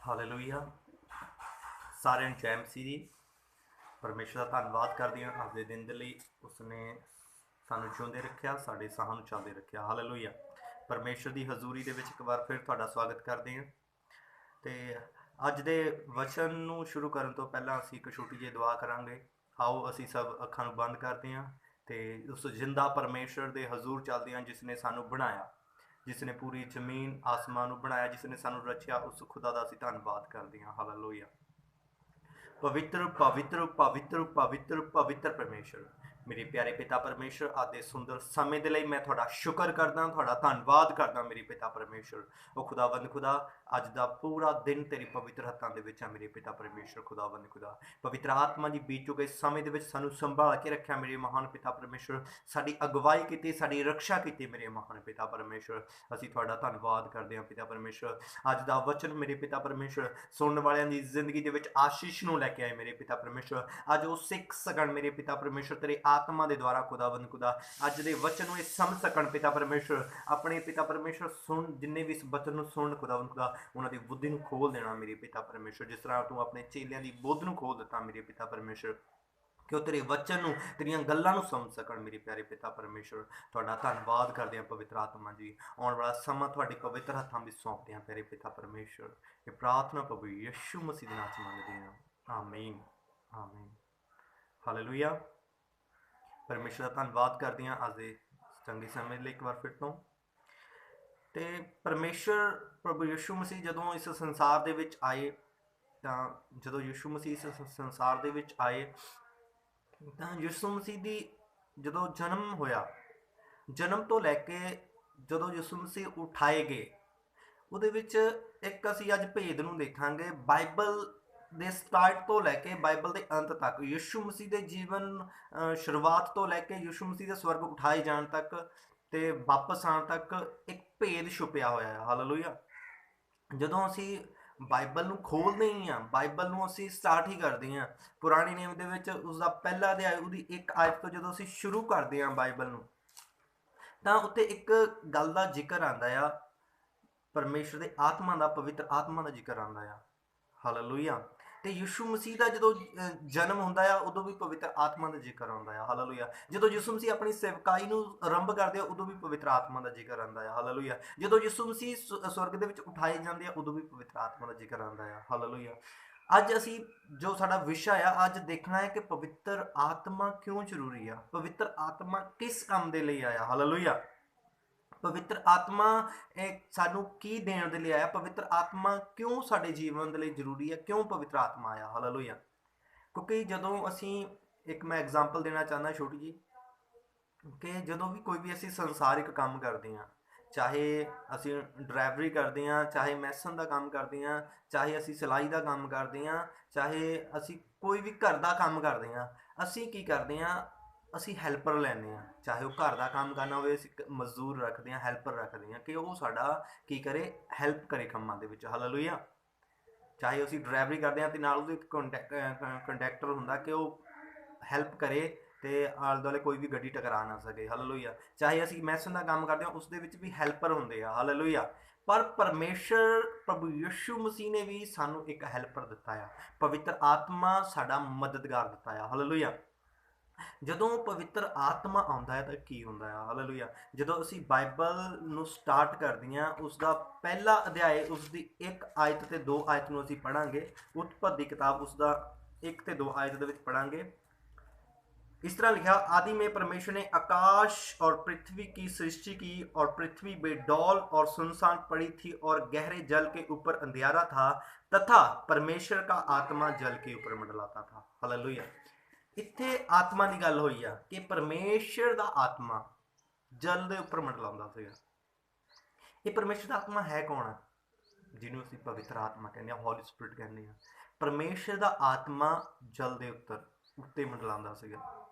Hallelujah. ਸਾਰਿਆਂ ਨੂੰ ਜੈ ਮਸੀਹ ਜੀ। ਪਰਮੇਸ਼ਰ ਦਾ ਧੰਨਵਾਦ ਕਰਦੇ ਹਾਂ ਅੱਜ ਦੇ ਦਿਨ ਦੇ ਲਈ। ਉਸਨੇ ਸਾਨੂੰ ਜਿਉਂਦੇ ਰੱਖਿਆ, ਸਾਡੇ ਸਾਹਾਂ ਨੂੰ ਚੱਲਦੇ ਰੱਖਿਆ। ਹਾਲੇਲੂਇਆ। ਪਰਮੇਸ਼ਰ ਦੀ ਹਜ਼ੂਰੀ ਦੇ ਵਿੱਚ ਇੱਕ ਵਾਰ ਫਿਰ ਤੁਹਾਡਾ ਸਵਾਗਤ ਕਰਦੇ ਹਾਂ। ਤੇ ਅੱਜ ਦੇ ਵਚਨ ਨੂੰ ਸ਼ੁਰੂ ਕਰਨ ਤੋਂ ਪਹਿਲਾਂ ਅਸੀਂ ਇੱਕ ਛੋਟੀ ਜਿਹੀ ਦੁਆ ਕਰਾਂਗੇ। ਆਓ ਅਸੀਂ ਸਭ ਅੱਖਾਂ ਨੂੰ ਬੰਦ ਕਰਦੇ ਹਾਂ ਤੇ ਉਸ ਜਿੰਦਾ ਪਰਮੇਸ਼ਰ ਦੇ ਹਜ਼ੂਰ ਚੱਲਦੇ ਹਾਂ, ਜਿਸ ਨੇ ਸਾਨੂੰ ਬਣਾਇਆ, ਜਿਸ ਨੇ ਪੂਰੀ ਜ਼ਮੀਨ ਆਸਮਾਨ ਨੂੰ ਬਣਾਇਆ, ਜਿਸ ਨੇ ਸਾਨੂੰ ਰਚਿਆ। ਉਸ ਖੁਦਾ ਦਾ ਅਸੀਂ ਧੰਨਵਾਦ ਕਰਦੇ ਹਾਂ। ਹਾਲੇਲੂਇਆ। ਪਵਿੱਤਰ ਪਵਿੱਤਰ ਪਵਿੱਤਰ ਪਵਿੱਤਰ ਪਵਿੱਤਰ ਪਰਮੇਸ਼ਰ, ਮੇਰੇ ਪਿਆਰੇ ਪਿਤਾ ਪਰਮੇਸ਼ਰ, ਅੱਜ ਦੇ ਸੁੰਦਰ ਸਮੇਂ ਦੇ ਲਈ ਮੈਂ ਤੁਹਾਡਾ ਸ਼ੁਕਰ ਕਰਦਾ, ਤੁਹਾਡਾ ਧੰਨਵਾਦ ਕਰਦਾ ਮੇਰੇ ਪਿਤਾ ਪਰਮੇਸ਼ਰ। ਉਹ ਖੁਦਾਵੰਦ ਖੁਦਾ, ਅੱਜ ਦਾ ਪੂਰਾ ਦਿਨ ਤੇਰੀ ਪਵਿੱਤਰ ਹੱਥਾਂ ਦੇ ਵਿੱਚ ਹੈ ਮੇਰੇ ਪਿਤਾ ਪਰਮੇਸ਼ਰ। ਖੁਦਾਵੰਦ ਖੁਦਾ, ਪਵਿੱਤਰ ਆਤਮਾ ਦੀ ਬੀਤ ਚੁੱਕੇ ਸਮੇਂ ਦੇ ਵਿੱਚ ਸਾਨੂੰ ਸੰਭਾਲ ਕੇ ਰੱਖਿਆ ਮੇਰੇ ਮਹਾਨ ਪਿਤਾ ਪਰਮੇਸ਼ਰ। ਸਾਡੀ ਅਗਵਾਈ ਕੀਤੀ, ਸਾਡੀ ਰੱਖਿਆ ਕੀਤੀ ਮੇਰੇ ਮਹਾਨ ਪਿਤਾ ਪਰਮੇਸ਼ਰ। ਅਸੀਂ ਤੁਹਾਡਾ ਧੰਨਵਾਦ ਕਰਦੇ ਹਾਂ ਪਿਤਾ ਪਰਮੇਸ਼ਰ। ਅੱਜ ਦਾ ਵਚਨ ਮੇਰੇ ਪਿਤਾ ਪਰਮੇਸ਼ਰ ਸੁਣਨ ਵਾਲਿਆਂ ਦੀ ਜ਼ਿੰਦਗੀ ਦੇ ਵਿੱਚ ਆਸ਼ੀਸ਼ ਨੂੰ ਲੈ ਕੇ ਆਏ ਮੇਰੇ ਪਿਤਾ ਪਰਮੇਸ਼ਰ। ਅੱਜ ਉਹ ਸਿੱਖ ਸਕਣ ਮੇਰੇ ਪਿਤਾ ਪਰਮੇਸ਼ਰ ਤੇਰੇ ਆਤਮਾ ਦੇ ਦੁਆਰਾ। ਖੁਦਾਵੰਦ ਖੁਦਾ, ਅੱਜ ਦੇ ਵਚਨ ਨੂੰ ਇਹ ਸਮਝ ਸਕਣ ਪਿਤਾ ਪਰਮੇਸ਼ਰ। ਆਪਣੇ ਪਿਤਾ ਪਰਮੇਸ਼ਰ ਸੁਣ, ਜਿੰਨੇ ਵੀ ਇਸ ਵਚਨ ਨੂੰ ਸੁਣਨ ਖੁਦਾਵੰਦ ਖੁਦਾ, ਉਹਨਾਂ ਦੀ ਬੁੱਧੀ ਨੂੰ ਖੋਲ ਦੇਣਾ ਮੇਰੇ ਪਿਤਾ ਪਰਮੇਸ਼ਰ। ਜਿਸ ਤਰ੍ਹਾਂ ਤੂੰ ਆਪਣੇ ਚੇਲਿਆਂ ਦੀ ਬੁੱਧ ਨੂੰ ਖੋਲ ਦਿੱਤਾ ਮੇਰੇ ਪਿਤਾ ਪਰਮੇਸ਼ਰ, ਕਿ ਉਹ ਤੇਰੇ ਵਚਨ ਨੂੰ, ਤੇਰੀਆਂ ਗੱਲਾਂ ਨੂੰ ਸਮਝ ਸਕਣ ਮੇਰੇ ਪਿਆਰੇ ਪਿਤਾ ਪਰਮੇਸ਼ਰ। ਤੁਹਾਡਾ ਧੰਨਵਾਦ ਕਰਦੇ ਹਾਂ ਪਵਿੱਤਰ ਆਤਮਾ ਜੀ। ਆਉਣ ਵਾਲਾ ਸਮਾਂ ਤੁਹਾਡੇ ਪਵਿੱਤਰ ਹੱਥਾਂ ਵਿੱਚ ਸੌਂਪਦੇ ਹਾਂ ਪਿਆਰੇ ਪਿਤਾ ਪਰਮੇਸ਼ਰ। ਇਹ ਪ੍ਰਾਰਥਨਾ ਪ੍ਰਭੂ ਯਿਸੂ ਮਸੀਹ ਦੇ ਨਾਮ 'ਚ ਮੰਗਦੇ ਹਾਂ। ਆਮੀਨ ਆਮੀਨ। ਹਾਲੇਲੂਇਆ। ਪਰਮੇਸ਼ਰ ਦਾ ਧੰਨਵਾਦ ਕਰਦੇ ਹਾਂ ਅੱਜ ਦੇ ਚੰਗੇ ਸਮੇਂ ਲਈ ਇੱਕ ਵਾਰ ਫਿਰ ਤੋਂ। ਤੇ ਪਰਮੇਸ਼ਰ ਪ੍ਰਭੂ ਯਿਸੂ ਮਸੀਹ ਜਦੋਂ ਇਸ ਸੰਸਾਰ ਦੇ ਵਿੱਚ ਆਏ, ਤਾਂ ਜਦੋਂ ਯਿਸੂ ਮਸੀਹ ਇਸ ਸੰਸਾਰ ਦੇ ਵਿੱਚ ਆਏ, ਤਾਂ ਯਿਸੂ ਮਸੀਹ ਦੀ ਜਦੋਂ ਜਨਮ ਹੋਇਆ, ਜਨਮ ਤੋਂ ਲੈ ਕੇ ਜਦੋਂ ਯਿਸੂ ਮਸੀਹ ਉਠਾਏ ਗਏ, ਉਹਦੇ ਵਿੱਚ ਇੱਕ ਅਸੀਂ ਅੱਜ ਭੇਦ ਨੂੰ ਦੇਖਾਂਗੇ। ਬਾਈਬਲ ਦੇ ਸਟਾਰਟ ਤੋਂ ਲੈ ਕੇ ਬਾਈਬਲ ਦੇ ਅੰਤ ਤੱਕ, ਯਿਸੂ ਮਸੀਹ ਦੇ ਜੀਵਨ ਸ਼ੁਰੂਆਤ ਤੋਂ ਲੈ ਕੇ ਯਿਸੂ ਮਸੀਹ ਦੇ ਸਵਰਗ ਉਠਾਏ ਜਾਣ ਤੱਕ ਤੇ ਵਾਪਸ ਆਉਣ ਤੱਕ ਇੱਕ ਭੇਦ ਛੁਪਿਆ ਹੋਇਆ ਹੈ। ਹਾਲੇਲੂਇਆ। ਜਦੋਂ ਅਸੀਂ ਬਾਈਬਲ ਨੂੰ ਖੋਲ੍ਹਦੇ ਹੀ ਹਾਂ, ਬਾਈਬਲ ਨੂੰ ਅਸੀਂ ਸਟਾਰਟ ਹੀ ਕਰਦੇ ਹਾਂ, ਪੁਰਾਣੇ ਨਿਯਮ ਦੇ ਵਿੱਚ ਉਸਦਾ ਪਹਿਲਾ ਅਧਿਆਇ, ਉਹਦੀ ਇੱਕ ਆਇਤ ਤੋਂ ਜਦੋਂ ਅਸੀਂ ਸ਼ੁਰੂ ਕਰਦੇ ਹਾਂ ਬਾਈਬਲ ਨੂੰ, ਤਾਂ ਉੱਤੇ ਇੱਕ ਗੱਲ ਦਾ ਜ਼ਿਕਰ ਆਉਂਦਾ ਆ, ਪਰਮੇਸ਼ਰ ਦੇ ਆਤਮਾ ਦਾ, ਪਵਿੱਤਰ ਆਤਮਾ ਦਾ ਜ਼ਿਕਰ ਆਉਂਦਾ ਆ। ਹਾਲੇਲੂਇਆ। ਤੇ ਯਿਸੂ ਮਸੀਹ ਦਾ ਜਦੋਂ ਜਨਮ ਹੁੰਦਾ ਆ, ਉਦੋਂ ਵੀ ਪਵਿੱਤਰ ਆਤਮਾ ਦਾ ਜ਼ਿਕਰ ਆਉਂਦਾ ਆ। ਹਾਲੇਲੂਇਆ। ਜਦੋਂ ਯਿਸੂ ਮਸੀਹ ਆਪਣੀ ਸੇਵਕਾਈ ਨੂੰ ਆਰੰਭ ਕਰਦੇ ਆ, ਉਦੋਂ ਵੀ ਪਵਿੱਤਰ ਆਤਮਾ ਦਾ ਜ਼ਿਕਰ ਆਉਂਦਾ ਆ। ਹਾਲੇਲੂਇਆ। ਜਦੋਂ ਯਿਸੂ ਮਸੀਹ ਸਵਰਗ ਦੇ ਵਿੱਚ ਉਠਾਏ ਜਾਂਦੇ ਆ, ਉਦੋਂ ਵੀ ਪਵਿੱਤਰ ਆਤਮਾ ਦਾ ਜ਼ਿਕਰ ਆਉਂਦਾ ਆ। ਹਾਲੇਲੂਇਆ। ਅੱਜ ਅਸੀਂ ਜੋ ਸਾਡਾ ਵਿਸ਼ਾ ਆ, ਅੱਜ ਦੇਖਣਾ ਹੈ ਕਿ ਪਵਿੱਤਰ ਆਤਮਾ ਕਿਉਂ ਜ਼ਰੂਰੀ ਆ, ਪਵਿੱਤਰ ਆਤਮਾ ਕਿਸ ਕੰਮ ਦੇ ਲਈ ਆਇਆ। ਹਾਲੇਲੂਇਆ। ਪਵਿੱਤਰ ਆਤਮਾ ਸਾਨੂੰ ਕੀ ਦੇਣ ਦੇ ਲਈ ਆਇਆ, ਪਵਿੱਤਰ ਆਤਮਾ ਕਿਉਂ ਸਾਡੇ ਜੀਵਨ ਦੇ ਲਈ ਜ਼ਰੂਰੀ ਹੈ, ਕਿਉਂ ਪਵਿੱਤਰ ਆਤਮਾ ਆਇਆ। ਹਾਲੇਲੂਇਆ। ਕਿਉਂਕਿ ਜਦੋਂ ਅਸੀਂ, ਇੱਕ ਮੈਂ ਐਗਜ਼ਾਮਪਲ ਦੇਣਾ ਚਾਹੁੰਦਾ ਛੋਟੀ ਜੀ, ਕਿ ਜਦੋਂ ਵੀ ਕੋਈ ਵੀ ਅਸੀਂ ਸੰਸਾਰਿਕ ਕੰਮ ਕਰਦੇ ਹਾਂ, ਚਾਹੇ ਅਸੀਂ ਡਰਾਈਵਰੀ ਕਰਦੇ ਹਾਂ, ਚਾਹੇ ਮੈਸਨ ਦਾ ਕੰਮ ਕਰਦੇ ਹਾਂ, ਚਾਹੇ ਅਸੀਂ ਸਿਲਾਈ ਦਾ ਕੰਮ ਕਰਦੇ ਹਾਂ, ਚਾਹੇ ਅਸੀਂ ਕੋਈ ਵੀ ਘਰ ਦਾ ਕੰਮ ਕਰਦੇ ਹਾਂ, ਅਸੀਂ ਕੀ ਕਰਦੇ ਹਾਂ, ਅਸੀਂ ਹੈਲਪਰ ਲੈਂਦੇ ਹਾਂ। ਚਾਹੇ ਉਹ ਘਰ ਦਾ ਕੰਮ ਕਰਨਾ ਹੋਵੇ, ਅਸੀਂ ਮਜ਼ਦੂਰ ਰੱਖਦੇ ਹਾਂ, ਹੈਲਪਰ ਰੱਖਦੇ ਹਾਂ, ਕਿ ਉਹ ਸਾਡਾ ਕੀ ਕਰੇ, ਹੈਲਪ ਕਰੇ ਕੰਮਾਂ ਦੇ ਵਿੱਚ। ਹਾਲੇਲੂਇਆ। ਚਾਹੇ ਅਸੀਂ ਡਰਾਈਵਰੀ ਕਰਦੇ ਹਾਂ ਤੇ ਨਾਲ ਉਹਦੇ ਕੰਡਕਟਰ ਹੁੰਦਾ, ਕਿ ਉਹ ਹੈਲਪ ਕਰੇ ਤੇ ਆਲੇ ਦੁਆਲੇ ਕੋਈ ਵੀ ਗੱਡੀ ਟਕਰਾ ਨਾ ਸਕੇ। ਹਾਲੇਲੂਇਆ। ਚਾਹੇ ਅਸੀਂ ਮੈਸਨ ਦਾ ਕੰਮ ਕਰਦੇ ਹਾਂ, ਉਸ ਦੇ ਵਿੱਚ ਵੀ ਹੈਲਪਰ ਹੁੰਦੇ ਆ। ਹਾਲੇਲੂਇਆ। ਪਰ ਪਰਮੇਸ਼ਰ ਪ੍ਰਭੂ ਯਿਸੂ ਮਸੀਹ ਨੇ ਵੀ ਸਾਨੂੰ ਇੱਕ ਹੈਲਪਰ ਦਿੱਤਾ ਆ, ਪਵਿੱਤਰ ਆਤਮਾ ਸਾਡਾ ਮਦਦਗਾਰ ਦਿੱਤਾ ਆ। ਹਾਲੇਲੂਇਆ। ਜਦੋਂ ਪਵਿੱਤਰ ਆਤਮਾ ਆਉਂਦਾ ਹੈ ਤਾਂ ਕੀ ਹੁੰਦਾ ਹੈ। ਹਾਲੇਲੂਇਆ। ਜਦੋਂ ਅਸੀਂ ਬਾਈਬਲ ਨੂੰ ਸਟਾਰਟ ਕਰਦੇ ਹਾਂ, ਉਸ ਦਾ ਪਹਿਲਾ ਅਧਿਆਇ, ਉਸ ਦੀ ਇੱਕ ਆਇਤ ਤੇ ਦੋ ਆਇਤ ਨੂੰ ਅਸੀਂ ਪੜ੍ਹਾਂਗੇ। ਉਤਪਤ ਦੀ ਕਿਤਾਬ, ਉਸ ਦਾ 1 ਤੇ 2 आयत ਦੇ ਵਿੱਚ पढ़ाएंगे। इस तरह लिखा, आदि में परमेश्वर ने आकाश और पृथ्वी की सृष्टि की, और पृथ्वी बेडौल और सुनसान पड़ी थी, और गहरे जल के ऊपर अंधियारा था, तथा परमेश्वर का आत्मा जल के ऊपर मंडलाता था। हालेलुया। इत्थे आत्मा की गल हुई है कि परमेश्वर का आत्मा जल के उपर मंडलाता सीगा। ये परमेश्वर का आत्मा है कौन है, जिन्होंने ਅਸੀਂ ਪਵਿੱਤਰ ਆਤਮਾ ਕਹਿੰਦੇ ਹਾਂ, ਹੌਲੀ ਸਪਿਰਿਟ ਕਹਿੰਦੇ ਹਾਂ। ਪਰਮੇਸ਼ਰ ਦਾ ਆਤਮਾ ਜਲ ਦੇ ਉੱਤੇ ਮੰਡਲਾਉਂਦਾ ਸੀਗਾ।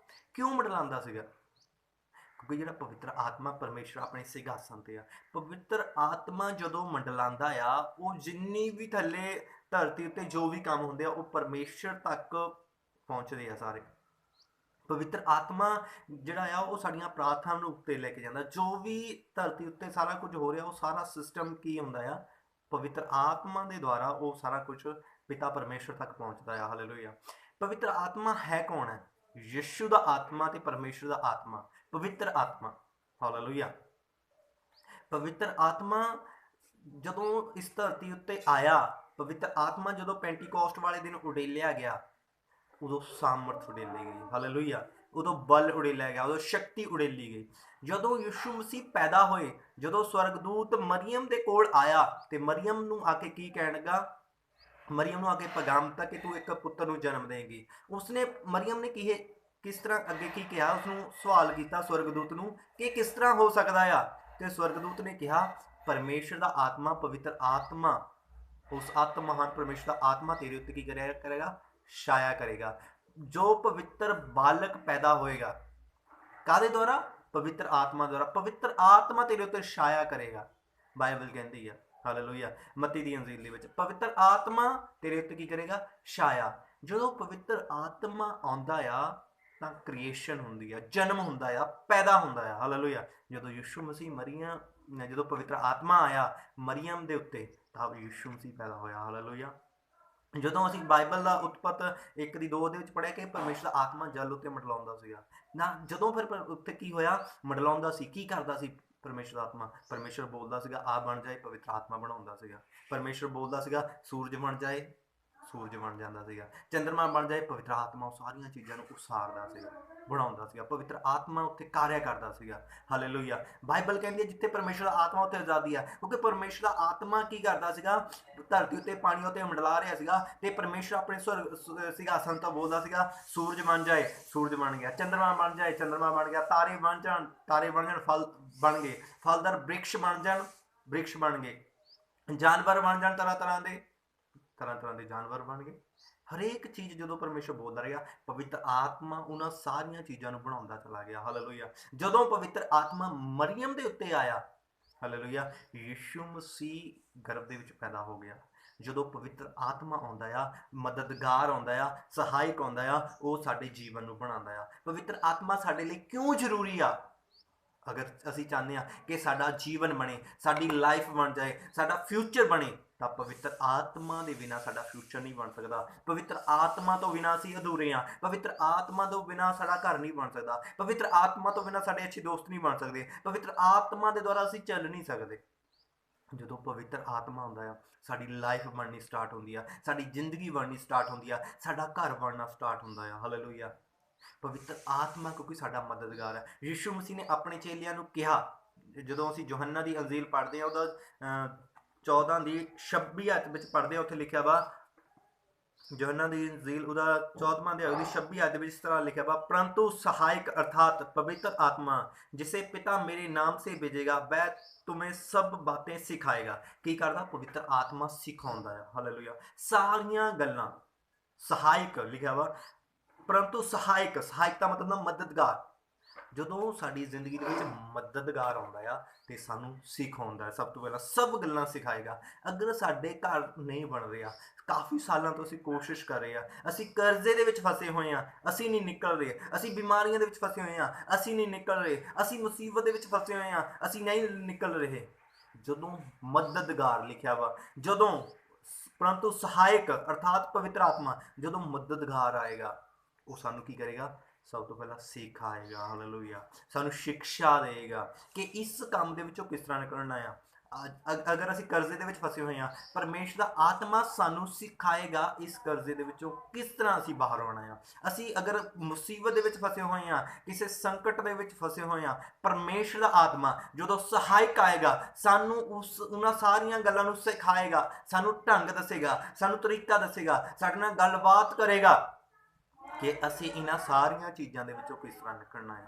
ਕਿਉਂ ਮੰਡਲਾਉਂਦਾ ਸੀਗਾ? ਕਿਉਂਕਿ ਜਿਹੜਾ ਪਵਿੱਤਰ ਆਤਮਾ, ਪਰਮੇਸ਼ਰ ਆਪਣੇ ਸਿੰਘਾਸਨ ਤੇ ਆ। ਪਵਿੱਤਰ ਆਤਮਾ ਜਦੋਂ ਮੰਡਲਾਉਂਦਾ ਆ, ਉਹ ਜਿੰਨੀ ਵੀ ਥੱਲੇ ਧਰਤੀ ਉੱਤੇ ਜੋ ਵੀ ਕੰਮ ਹੁੰਦੇ ਆ, ਉਹ ਪਰਮੇਸ਼ਰ ਤੱਕ ਪਹੁੰਚਦੇ ਆ ਸਾਰੇ। ਪਵਿੱਤਰ ਆਤਮਾ ਜਿਹੜਾ ਆ, ਉਹ ਸਾਡੀਆਂ ਪ੍ਰਾਰਥਨਾ ਨੂੰ ਉੱਤੇ ਲੈ ਕੇ ਜਾਂਦਾ। ਜੋ ਵੀ ਧਰਤੀ ਉੱਤੇ ਸਾਰਾ ਕੁਝ ਹੋ ਰਿਹਾ, ਉਹ ਸਾਰਾ ਸਿਸਟਮ ਕੀ ਹੁੰਦਾ ਆ, ਪਵਿੱਤਰ ਆਤਮਾ ਦੇ ਦੁਆਰਾ ਉਹ ਸਾਰਾ ਕੁਝ ਪਿਤਾ ਪਰਮੇਸ਼ਰ ਤੱਕ ਪਹੁੰਚਦਾ ਹੈ। ਹਾਲੇਲੂਇਆ। ਪਵਿੱਤਰ ਆਤਮਾ ਹੈ ਕੌਣ ਹੈ? ਯਿਸੂ ਦਾ ਆਤਮਾ ਤੇ ਪਰਮੇਸ਼ਰ ਦਾ ਆਤਮਾ, ਪਵਿੱਤਰ ਆਤਮਾ। ਹਾਲੇਲੂਇਆ। ਪਵਿੱਤਰ ਆਤਮਾ ਜਦੋਂ ਇਸ ਧਰਤੀ ਉੱਤੇ ਆਇਆ, ਪਵਿੱਤਰ ਆਤਮਾ ਜਦੋਂ ਪੈਂਟੀਕੋਸਟ ਵਾਲੇ ਦਿਨ ਉਡੇਲਿਆ ਗਿਆ, ਉਦੋਂ ਸਾਮਰਥ ਉਡੇਲੀ ਗਈ। ਹਾਲੇਲੂਇਆ। ਉਦੋਂ ਬਲ ਉਡੇਲਿਆ ਗਿਆ, ਉਦੋਂ ਸ਼ਕਤੀ ਉਡੇਲੀ ਗਈ। ਜਦੋਂ ਯਿਸੂ ਮਸੀਹ ਪੈਦਾ ਹੋਏ, ਜਦੋਂ ਸਵਰਗਦੂਤ ਮਰੀਅਮ ਦੇ ਕੋਲ ਆਇਆ ਤੇ ਮਰੀਅਮ ਨੂੰ ਆ ਕੇ ਕੀ ਕਹਿਣ ਲੱਗਾ? ਮਰੀਅਮ ਨੂੰ ਆ ਕੇ ਪੈਗਾਮ ਦਿੱਤਾ ਕਿ ਤੂੰ ਇੱਕ ਪੁੱਤਰ ਨੂੰ ਜਨਮ ਦੇਂਗੀ। ਉਸਨੇ ਮਰੀਅਮ ਨੇ ਕਿਸ ਤਰ੍ਹਾਂ ਅੱਗੇ ਕੀ ਕਿਹਾ? ਉਸਨੂੰ ਸਵਾਲ ਕੀਤਾ ਸਵਰਗਦੂਤ ਨੂੰ ਕਿ ਕਿਸ ਤਰ੍ਹਾਂ ਹੋ ਸਕਦਾ ਆ? ਤੇ ਸਵਰਗਦੂਤ ਨੇ ਕਿਹਾ ਪਰਮੇਸ਼ਰ ਦਾ ਆਤਮਾ, ਪਵਿੱਤਰ ਆਤਮਾ, ਉਸ ਆਤਮ ਮਹਾਨ ਪਰਮੇਸ਼ਰ ਦਾ ਆਤਮਾ ਤੇਰੇ ਉੱਤੇ ਕੀ ਕਰੇਗਾ? ਛਾਇਆ ਕਰੇਗਾ। ਜੋ ਪਵਿੱਤਰ ਬਾਲਕ ਪੈਦਾ ਹੋਏਗਾ, ਕਾਹਦੇ ਦੁਆਰਾ? ਪਵਿੱਤਰ ਆਤਮਾ ਦੁਆਰਾ। ਪਵਿੱਤਰ ਆਤਮਾ ਤੇਰੇ ਉੱਤੇ ਛਾਇਆ ਕਰੇਗਾ, ਬਾਈਬਲ ਕਹਿੰਦੀ ਆ। ਹਾਲੇਲੂਇਆ। ਮੱਤੀ ਦੀ ਅੰਜੀਲ ਦੇ ਵਿੱਚ ਪਵਿੱਤਰ ਆਤਮਾ ਤੇਰੇ ਉੱਤੇ ਕੀ ਕਰੇਗਾ? ਛਾਇਆ। ਜਦੋਂ ਪਵਿੱਤਰ ਆਤਮਾ ਆਉਂਦਾ ਆ ਤਾਂ ਕ੍ਰੀਏਸ਼ਨ ਹੁੰਦੀ ਆ, ਜਨਮ ਹੁੰਦਾ ਆ, ਪੈਦਾ ਹੁੰਦਾ ਆ। ਹਾਲੇਲੂਇਆ। ਜਦੋਂ ਯਿਸੂ ਮਸੀਹ ਜਦੋਂ ਪਵਿੱਤਰ ਆਤਮਾ ਆਇਆ ਮਰੀਅਮ ਦੇ ਉੱਤੇ ਤਾਂ ਯਿਸੂ ਮਸੀਹ ਪੈਦਾ ਹੋਇਆ। ਹਾਲੇਲੂਇਆ। ਜਦੋਂ ਅਸੀਂ ਬਾਈਬਲ ਦਾ ਉਤਪਤ 1:2 ਦੇ ਵਿੱਚ ਪੜ੍ਹਿਆ ਕਿ ਪਰਮੇਸ਼ਰ ਦਾ ਆਤਮਾ ਜਲ ਉੱਤੇ ਮੰਡਲਾਉਂਦਾ ਸੀਗਾ ਨਾ, ਜਦੋਂ ਫਿਰ ਉੱਤੇ ਕੀ ਹੋਇਆ? ਮੰਡਲਾਉਂਦਾ ਸੀ। ਕੀ ਕਰਦਾ ਸੀ ਪਰਮੇਸ਼ਰ ਦਾ ਆਤਮਾ? ਪਰਮੇਸ਼ਰ ਬੋਲਦਾ ਸੀਗਾ ਆ ਬਣ ਜਾਏ, ਪਵਿੱਤਰ ਆਤਮਾ ਬਣਾਉਂਦਾ ਸੀਗਾ। ਪਰਮੇਸ਼ਰ ਬੋਲਦਾ ਸੀਗਾ ਸੂਰਜ ਬਣ ਜਾਏ, ਸੂਰਜ ਬਣ ਜਾਂਦਾ ਸੀਗਾ। ਚੰਦਰਮਾ ਬਣ ਜਾਏ, ਪਵਿੱਤਰ ਆਤਮਾ ਉਹ ਸਾਰੀਆਂ ਚੀਜ਼ਾਂ ਨੂੰ ਉਸਾਰਦਾ ਸੀਗਾ, ਬਣਾਉਂਦਾ ਸੀਗਾ। ਪਵਿੱਤਰ ਆਤਮਾ ਉੱਥੇ ਕਾਰਿਆ ਕਰਦਾ ਸੀਗਾ। ਹਾਲੇਲੂਇਆ। ਬਾਈਬਲ ਕਹਿੰਦੀ ਹੈ ਜਿੱਥੇ ਪਰਮੇਸ਼ਰ ਦਾ ਆਤਮਾ ਉੱਥੇ ਆਜ਼ਾਦੀ ਆ, ਕਿਉਂਕਿ ਪਰਮੇਸ਼ਰ ਦਾ ਆਤਮਾ ਕੀ ਕਰਦਾ ਸੀਗਾ? ਧਰਤੀ ਉੱਤੇ ਪਾਣੀ ਉੱਤੇ ਮੰਡਲਾ ਰਿਹਾ ਸੀਗਾ ਤੇ ਪਰਮੇਸ਼ਰ ਆਪਣੇ ਸਿੰਘਾਸਨ ਤੋਂ ਬੋਲਦਾ ਸੀਗਾ ਸੂਰਜ ਬਣ ਜਾਏ, ਸੂਰਜ ਬਣ ਗਿਆ। ਚੰਦਰਮਾ ਬਣ ਜਾਏ, ਚੰਦਰਮਾ ਬਣ ਗਿਆ। ਤਾਰੇ ਬਣ ਜਾਣ, ਤਾਰੇ ਬਣ ਜਾਣ। ਫਲ ਬਣ ਗਏ, ਫਲਦਾਰ ਬ੍ਰਿਕਸ਼ ਬਣ ਜਾਣ, ਬ੍ਰਿਕਸ਼ ਬਣ ਗਏ। ਜਾਨਵਰ ਬਣ ਜਾਣ, ਤਰ੍ਹਾਂ ਤਰ੍ਹਾਂ ਦੇ ਜਾਨਵਰ ਬਣ ਗਏ। ਹਰੇਕ ਚੀਜ਼ ਜਦੋਂ ਪਰਮੇਸ਼ਰ ਬੋਲਦਾ ਰਿਹਾ, ਪਵਿੱਤਰ ਆਤਮਾ ਉਹਨਾਂ ਸਾਰੀਆਂ ਚੀਜ਼ਾਂ ਨੂੰ ਬਣਾਉਂਦਾ ਚਲਾ ਗਿਆ। ਹਾਲੇਲੂਇਆ। ਜਦੋਂ ਪਵਿੱਤਰ ਆਤਮਾ ਮਰੀਅਮ ਦੇ ਉੱਤੇ ਆਇਆ, ਹਾਲੇਲੂਇਆ, ਯਿਸੂ ਮਸੀਹ ਗਰਭ ਦੇ ਵਿੱਚ ਪੈਦਾ ਹੋ ਗਿਆ। ਜਦੋਂ ਪਵਿੱਤਰ ਆਤਮਾ ਆਉਂਦਾ ਆ, ਮਦਦਗਾਰ ਆਉਂਦਾ ਆ, ਸਹਾਇਕ ਆਉਂਦਾ ਆ, ਉਹ ਸਾਡੇ ਜੀਵਨ ਨੂੰ ਬਣਾਉਂਦਾ ਆ। ਪਵਿੱਤਰ ਆਤਮਾ ਸਾਡੇ ਲਈ ਕਿਉਂ ਜ਼ਰੂਰੀ ਆ? ਅਗਰ ਅਸੀਂ ਚਾਹੁੰਦੇ ਹਾਂ ਕਿ ਸਾਡਾ ਜੀਵਨ ਬਣੇ, ਸਾਡੀ ਲਾਈਫ ਬਣ ਜਾਏ, ਸਾਡਾ ਫਿਊਚਰ ਬਣੇ, ਤਾਂ ਪਵਿੱਤਰ ਆਤਮਾ ਦੇ ਬਿਨਾਂ ਸਾਡਾ ਫਿਊਚਰ ਨਹੀਂ ਬਣ ਸਕਦਾ। ਪਵਿੱਤਰ ਆਤਮਾ ਤੋਂ ਬਿਨਾਂ ਅਸੀਂ ਅਧੂਰੇ ਹਾਂ। ਪਵਿੱਤਰ ਆਤਮਾ ਤੋਂ ਬਿਨਾਂ ਸਾਡਾ ਘਰ ਨਹੀਂ ਬਣ ਸਕਦਾ। ਪਵਿੱਤਰ ਆਤਮਾ ਤੋਂ ਬਿਨਾਂ ਸਾਡੇ ਅੱਛੇ ਦੋਸਤ ਨਹੀਂ ਬਣ ਸਕਦੇ। ਪਵਿੱਤਰ ਆਤਮਾ ਦੇ ਦੁਆਰਾ ਅਸੀਂ ਚੱਲ ਨਹੀਂ ਸਕਦੇ। ਜਦੋਂ ਪਵਿੱਤਰ ਆਤਮਾ ਆਉਂਦਾ ਆ, ਸਾਡੀ ਲਾਈਫ ਬਣਨੀ ਸਟਾਰਟ ਹੁੰਦੀ ਆ, ਸਾਡੀ ਜ਼ਿੰਦਗੀ ਬਣਨੀ ਸਟਾਰਟ ਹੁੰਦੀ ਆ, ਸਾਡਾ ਘਰ ਬਣਨਾ ਸਟਾਰਟ ਹੁੰਦਾ ਆ। ਹਾਲੇਲੂਇਆ। ਪਵਿੱਤਰ ਆਤਮਾ ਕਿਉਂਕਿ ਸਾਡਾ ਮਦਦਗਾਰ ਹੈ। ਯਿਸੂ ਮਸੀਹ ਨੇ ਆਪਣੇ ਚੇਲਿਆਂ ਨੂੰ ਕਿਹਾ, ਜਦੋਂ ਅਸੀਂ ਯੋਹੰਨਾ ਦੀ ਅੰਜੀਲ ਪੜ੍ਹਦੇ ਹਾਂ, ਉਹਦਾ 14:26 ਆਇਤ ਵਿੱਚ ਪੜ੍ਹਦੇ ਹਾਂ, ਉੱਥੇ ਲਿਖਿਆ ਵਾ, ਯੋਹੰਨਾ ਦੀ ਅੰਜੀਲ ਉਹਦਾ 14ਵਾਂ ਅਧਿਆਇ ਦੀ 26 ਆਇਤ ਵਿੱਚ ਇਸ ਤਰ੍ਹਾਂ ਲਿਖਿਆ ਵਾ, परंतु सहायक अर्थात पवित्र आत्मा जिसे पिता मेरे नाम से भेजेगा वह तुम्हें सब बातें सिखाएगा। ਕੀ ਕਰਦਾ? ਪਵਿੱਤਰ ਆਤਮਾ ਸਿਖਾਉਂਦਾ ਹੈ। ਹਾਲੇਲੂਇਆ। ਸਾਰੀਆਂ ਗੱਲਾਂ। ਸਹਾਇਕ ਲਿਖਿਆ ਵਾ, ਪਰੰਤੂ ਸਹਾਇਕ ਦਾ ਮਤਲਬ ਮਦਦਗਾਰ। ਜਦੋਂ ਸਾਡੀ ਜ਼ਿੰਦਗੀ ਦੇ ਵਿੱਚ ਮਦਦਗਾਰ ਆਉਂਦਾ ਆ ਤੇ ਸਾਨੂੰ ਸਿਖਾਉਂਦਾ ਹੈ। ਸਭ ਤੋਂ ਪਹਿਲਾਂ ਸਭ ਗੱਲਾਂ ਸਿਖਾਏਗਾ। ਅਗਰ ਸਾਡੇ ਘਰ ਨਹੀਂ ਬਣ ਰਿਹਾ, ਕਾਫੀ ਸਾਲਾਂ ਤੋਂ ਅਸੀਂ ਕੋਸ਼ਿਸ਼ ਕਰ ਰਹੇ ਹਾਂ, ਅਸੀਂ ਕਰਜ਼ੇ ਦੇ ਵਿੱਚ ਫਸੇ ਹੋਏ ਹਾਂ, ਅਸੀਂ ਨਹੀਂ ਨਿਕਲ ਰਹੇ, ਅਸੀਂ ਬਿਮਾਰੀਆਂ ਦੇ ਵਿੱਚ ਫਸੇ ਹੋਏ ਹਾਂ, ਅਸੀਂ ਨਹੀਂ ਨਿਕਲ ਰਹੇ, ਅਸੀਂ ਮੁਸੀਬਤ ਦੇ ਵਿੱਚ ਫਸੇ ਹੋਏ ਹਾਂ, ਅਸੀਂ ਨਹੀਂ ਨਿਕਲ ਰਹੇ, ਜਦੋਂ ਮਦਦਗਾਰ ਲਿਖਿਆ ਵਾ, ਜਦੋਂ ਪਰੰਤੂ ਸਹਾਇਕ ਅਰਥਾਤ ਪਵਿੱਤਰ ਆਤਮਾ ਜਦੋਂ ਮਦਦਗਾਰ ਆਏਗਾ, ਉਹ ਸਾਨੂੰ ਕੀ ਕਰੇਗਾ? ਸਭ ਤੋਂ ਪਹਿਲਾਂ ਸਿਖਾਏਗਾ। ਹਾਲੇਲੂਇਆ। ਸਾਨੂੰ ਸਿੱਖਿਆ ਦੇਗਾ ਕਿ ਇਸ ਕੰਮ ਦੇ ਵਿੱਚੋਂ ਕਿਸ ਤਰ੍ਹਾਂ ਨਿਕਲਣਾ ਆ। ਅਗਰ ਅਸੀਂ ਕਰਜ਼ੇ ਦੇ ਵਿੱਚ ਫਸੇ ਹੋਏ ਹਾਂ, ਪਰਮੇਸ਼ਰ ਦਾ ਆਤਮਾ ਸਾਨੂੰ ਸਿਖਾਏਗਾ ਇਸ ਕਰਜ਼ੇ ਦੇ ਵਿੱਚੋਂ ਕਿਸ ਤਰ੍ਹਾਂ ਅਸੀਂ ਬਾਹਰ ਆਉਣਾ ਆ। ਅਸੀਂ ਅਗਰ ਮੁਸੀਬਤ ਦੇ ਵਿੱਚ ਫਸੇ ਹੋਏ ਹਾਂ, ਕਿਸੇ ਸੰਕਟ ਦੇ ਵਿੱਚ ਫਸੇ ਹੋਏ ਹਾਂ, ਪਰਮੇਸ਼ਰ ਦਾ ਆਤਮਾ ਜਦੋਂ ਸਹਾਇਕ ਆਏਗਾ, ਸਾਨੂੰ ਉਹਨਾਂ ਸਾਰੀਆਂ ਗੱਲਾਂ ਨੂੰ ਸਿਖਾਏਗਾ, ਸਾਨੂੰ ਢੰਗ ਦੱਸੇਗਾ, ਸਾਨੂੰ ਤਰੀਕਾ ਦੱਸੇਗਾ, ਸਾਡੇ ਨਾਲ ਗੱਲਬਾਤ ਕਰੇਗਾ ਕਿ ਅਸੀਂ ਇਹਨਾਂ ਸਾਰੀਆਂ ਚੀਜ਼ਾਂ ਦੇ ਵਿੱਚੋਂ ਕਿਸ ਤਰ੍ਹਾਂ ਨਿਕਲਣਾ ਆ।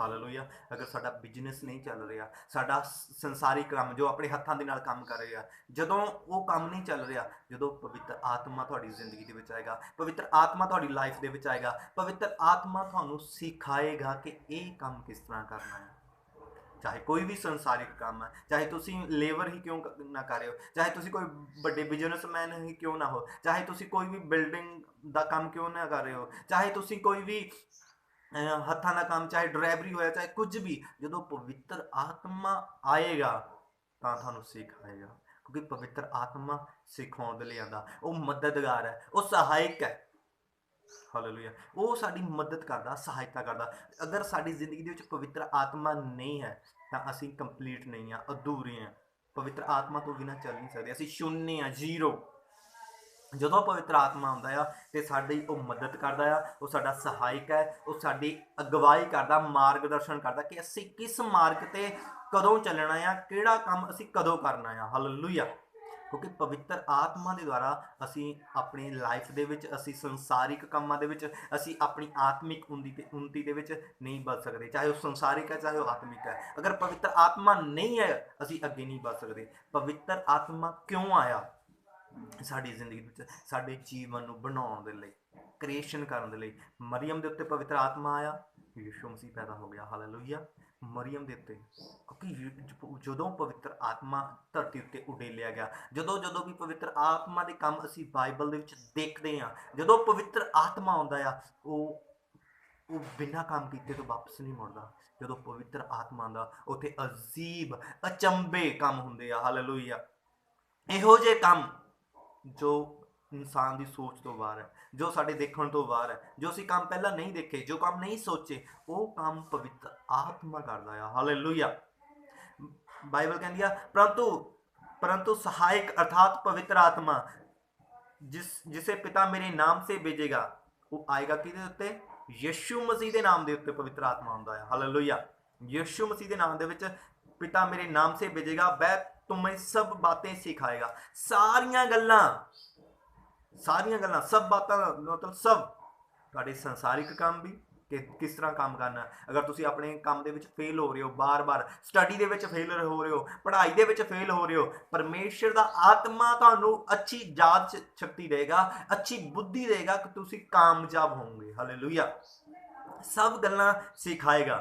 ਹਾਲੇਲੂਇਆ। ਅਗਰ ਸਾਡਾ ਬਿਜ਼ਨਸ ਨਹੀਂ ਚੱਲ ਰਿਹਾ, ਸਾਡਾ ਸੰਸਾਰਿਕ ਕੰਮ ਜੋ ਆਪਣੇ ਹੱਥਾਂ ਦੇ ਨਾਲ ਕੰਮ ਕਰ ਰਿਹਾ, ਜਦੋਂ ਉਹ ਕੰਮ ਨਹੀਂ ਚੱਲ ਰਿਹਾ, ਜਦੋਂ ਪਵਿੱਤਰ ਆਤਮਾ ਤੁਹਾਡੀ ਜ਼ਿੰਦਗੀ ਦੇ ਵਿੱਚ ਆਏਗਾ, ਪਵਿੱਤਰ ਆਤਮਾ ਤੁਹਾਡੀ ਲਾਈਫ ਦੇ ਵਿੱਚ ਆਏਗਾ, ਪਵਿੱਤਰ ਆਤਮਾ ਤੁਹਾਨੂੰ ਸਿਖਾਏਗਾ ਕਿ ਇਹ ਕੰਮ ਕਿਸ ਤਰ੍ਹਾਂ ਕਰਨਾ ਹੈ। ਚਾਹੇ ਕੋਈ ਵੀ ਸੰਸਾਰਿਕ ਕੰਮ ਹੈ, ਚਾਹੇ ਤੁਸੀਂ ਲੇਬਰ ਹੀ ਕਿਉਂ ਨਾ ਕਰ ਰਹੇ ਹੋ, ਚਾਹੇ ਤੁਸੀਂ ਕੋਈ ਵੱਡੇ ਬਿਜ਼ਨਸਮੈਨ ਹੀ ਕਿਉਂ ਨਾ ਹੋ, ਚਾਹੇ ਤੁਸੀਂ ਕੋਈ ਵੀ ਬਿਲਡਿੰਗ ਦਾ ਕੰਮ ਕਿਉਂ ਨਾ ਕਰ ਰਹੇ ਹੋ, ਚਾਹੇ ਤੁਸੀਂ ਕੋਈ ਵੀ ਹੱਥਾਂ ਦਾ ਕੰਮ, ਚਾਹੇ ਡਰਾਈਵਰੀ ਹੋਇਆ, ਚਾਹੇ ਕੁਝ ਵੀ, ਜਦੋਂ ਪਵਿੱਤਰ ਆਤਮਾ ਆਏਗਾ ਤਾਂ ਤੁਹਾਨੂੰ ਸਿਖਾਏਗਾ। ਕਿਉਂਕਿ ਪਵਿੱਤਰ ਆਤਮਾ ਸਿਖਾਉਣ ਦੇ ਲਈ ਆਉਂਦਾ, ਉਹ ਮਦਦਗਾਰ ਹੈ, ਉਹ ਸਹਾਇਕ ਹੈ। ਹਾਲੇਲੂਇਆ। ਉਹ ਸਾਡੀ ਮਦਦ ਕਰਦਾ, ਸਹਾਇਤਾ ਕਰਦਾ। ਅਗਰ ਸਾਡੀ ਜ਼ਿੰਦਗੀ ਦੇ ਵਿੱਚ ਪਵਿੱਤਰ ਆਤਮਾ ਨਹੀਂ ਹੈ ਤਾਂ ਅਸੀਂ ਕੰਪਲੀਟ ਨਹੀਂ ਆ, ਅਧੂਰੇ ਆ। ਪਵਿੱਤਰ ਆਤਮਾ ਤੋਂ ਬਿਨਾਂ ਚੱਲ ਨਹੀਂ ਸਕਦੇ, ਅਸੀਂ ਸ਼ੂન્ય ਆ, ਜ਼ੀਰੋ। ਜਦੋਂ ਪਵਿੱਤਰ ਆਤਮਾ ਆਉਂਦਾ ਆ ਤੇ ਸਾਡੀ ਉਹ ਮਦਦ ਕਰਦਾ ਆ, ਉਹ ਸਾਡਾ ਸਹਾਇਕ ਹੈ, ਉਹ ਸਾਡੀ ਅਗਵਾਈ ਕਰਦਾ, ਮਾਰਗਦਰਸ਼ਨ ਕਰਦਾ ਕਿ ਅਸੀਂ ਕਿਸ ਮਾਰਗ ਤੇ ਕਦੋਂ ਚੱਲਣਾ ਆ, ਕਿਹੜਾ ਕੰਮ ਅਸੀਂ ਕਦੋਂ ਕਰਨਾ ਆ। ਹਾਲੇਲੂਇਆ। ਕਿਉਂਕਿ ਪਵਿੱਤਰ ਆਤਮਾ ਦੇ ਦੁਆਰਾ ਅਸੀਂ ਆਪਣੀ ਲਾਈਫ ਦੇ ਵਿੱਚ, ਅਸੀਂ ਸੰਸਾਰਿਕ ਕੰਮਾਂ ਦੇ ਵਿੱਚ, ਅਸੀਂ ਆਪਣੀ ਆਤਮਿਕ ਉન્નਤੀ ਦੇ ਵਿੱਚ ਨਹੀਂ ਵੱਧ ਸਕਦੇ, ਚਾਹੇ ਉਹ ਸੰਸਾਰਿਕ ਹੈ ਚਾਹੇ ਉਹ ਆਤਮਿਕ ਹੈ। ਅਗਰ ਪਵਿੱਤਰ ਆਤਮਾ ਨਹੀਂ ਹੈ ਅਸੀਂ ਅੱਗੇ ਨਹੀਂ ਵੱਧ ਸਕਦੇ। ਪਵਿੱਤਰ ਆਤਮਾ ਕਿਉਂ ਆਇਆ ਸਾਡੀ ਜ਼ਿੰਦਗੀ ਵਿੱਚ? ਸਾਡੇ ਜੀਵਨ ਨੂੰ ਬਣਾਉਣ ਦੇ ਲਈ, ਕ੍ਰੀਏਸ਼ਨ ਕਰਨ ਦੇ ਲਈ। ਮਰੀਅਮ ਦੇ ਉੱਤੇ ਪਵਿੱਤਰ ਆਤਮਾ ਆਇਆ, ਯਿਸੂ ਮਸੀਹ ਪੈਦਾ ਹੋ ਗਿਆ। ਹਾਲੇਲੂਇਆ। ਮਰੀਅਮ ਦੇ ਉੱਤੇ, ਕਿਉਂਕਿ ਜਦੋਂ ਪਵਿੱਤਰ ਆਤਮਾ ਧਰਤੀ ਉੱਤੇ ਉਡੇਲਿਆ ਗਿਆ, ਜਦੋਂ ਵੀ ਪਵਿੱਤਰ ਆਤਮਾ ਦੇ ਕੰਮ ਅਸੀਂ ਬਾਈਬਲ ਦੇ ਵਿੱਚ ਦੇਖਦੇ ਹਾਂ, ਜਦੋਂ ਪਵਿੱਤਰ ਆਤਮਾ ਆਉਂਦਾ ਆ ਉਹ ਬਿਨਾਂ ਕੰਮ ਕੀਤੇ ਤੋਂ ਵਾਪਸ ਨਹੀਂ ਮੁੜਦਾ। ਜਦੋਂ ਪਵਿੱਤਰ ਆਤਮਾ ਆਉਂਦਾ ਉੱਥੇ ਅਜੀਬ ਅਚੰਭੇ ਕੰਮ ਹੁੰਦੇ ਆ। ਹਾਲੇਲੂਇਆ। ਇਹੋ ਜਿਹੇ ਕੰਮ ਜੋ ਇਨਸਾਨ ਦੀ ਸੋਚ ਤੋਂ ਬਾਹਰ ਹੈ, ਜੋ ਸਾਡੇ ਦੇਖਣ ਤੋਂ ਬਾਹਰ ਹੈ, ਜੋ ਅਸੀਂ ਕੰਮ ਪਹਿਲਾਂ ਨਹੀਂ ਦੇਖੇ, ਜੋ ਕੰਮ ਨਹੀਂ ਸੋਚੇ, ਉਹ ਕੰਮ ਪਵਿੱਤਰ ਆਤਮਾ ਕਰਦਾ ਆ। ਹਾਲੇਲੂਇਆ। ਬਾਈਬਲ ਕਹਿੰਦੀ ਆ परंतु सहायक अर्थात पवित्र आत्मा जिसे पिता मेरे नाम से भेजेगा, वो आएगा किहदे उत्ते? यीशु मसीह के नाम के उत्ते पवित्र आत्मा आउंदा है। हालेलुया। यीशु मसीह के नाम के विच पिता मेरे नाम से भेजेगा, वह तुम्हें सब बातें सिखाएगा। सारियां गल्लां सब बातां मतलब सब तुहाडे संसारिक काम भी कि किस तरह काम करना। अगर तुसी अपने काम दे विच फेल हो रहे हो, बार बार स्टडी दे विच फेल हो रहे हो, पढ़ाई दे विच फेल हो रहे हो, परमेश्वर दा आत्मा तुहानू अच्छी याद शक्ति देगा, अच्छी बुद्धि देगा कि तुसी कामयाब होंगे। हालेलुया। सब गल्लां सिखाएगा,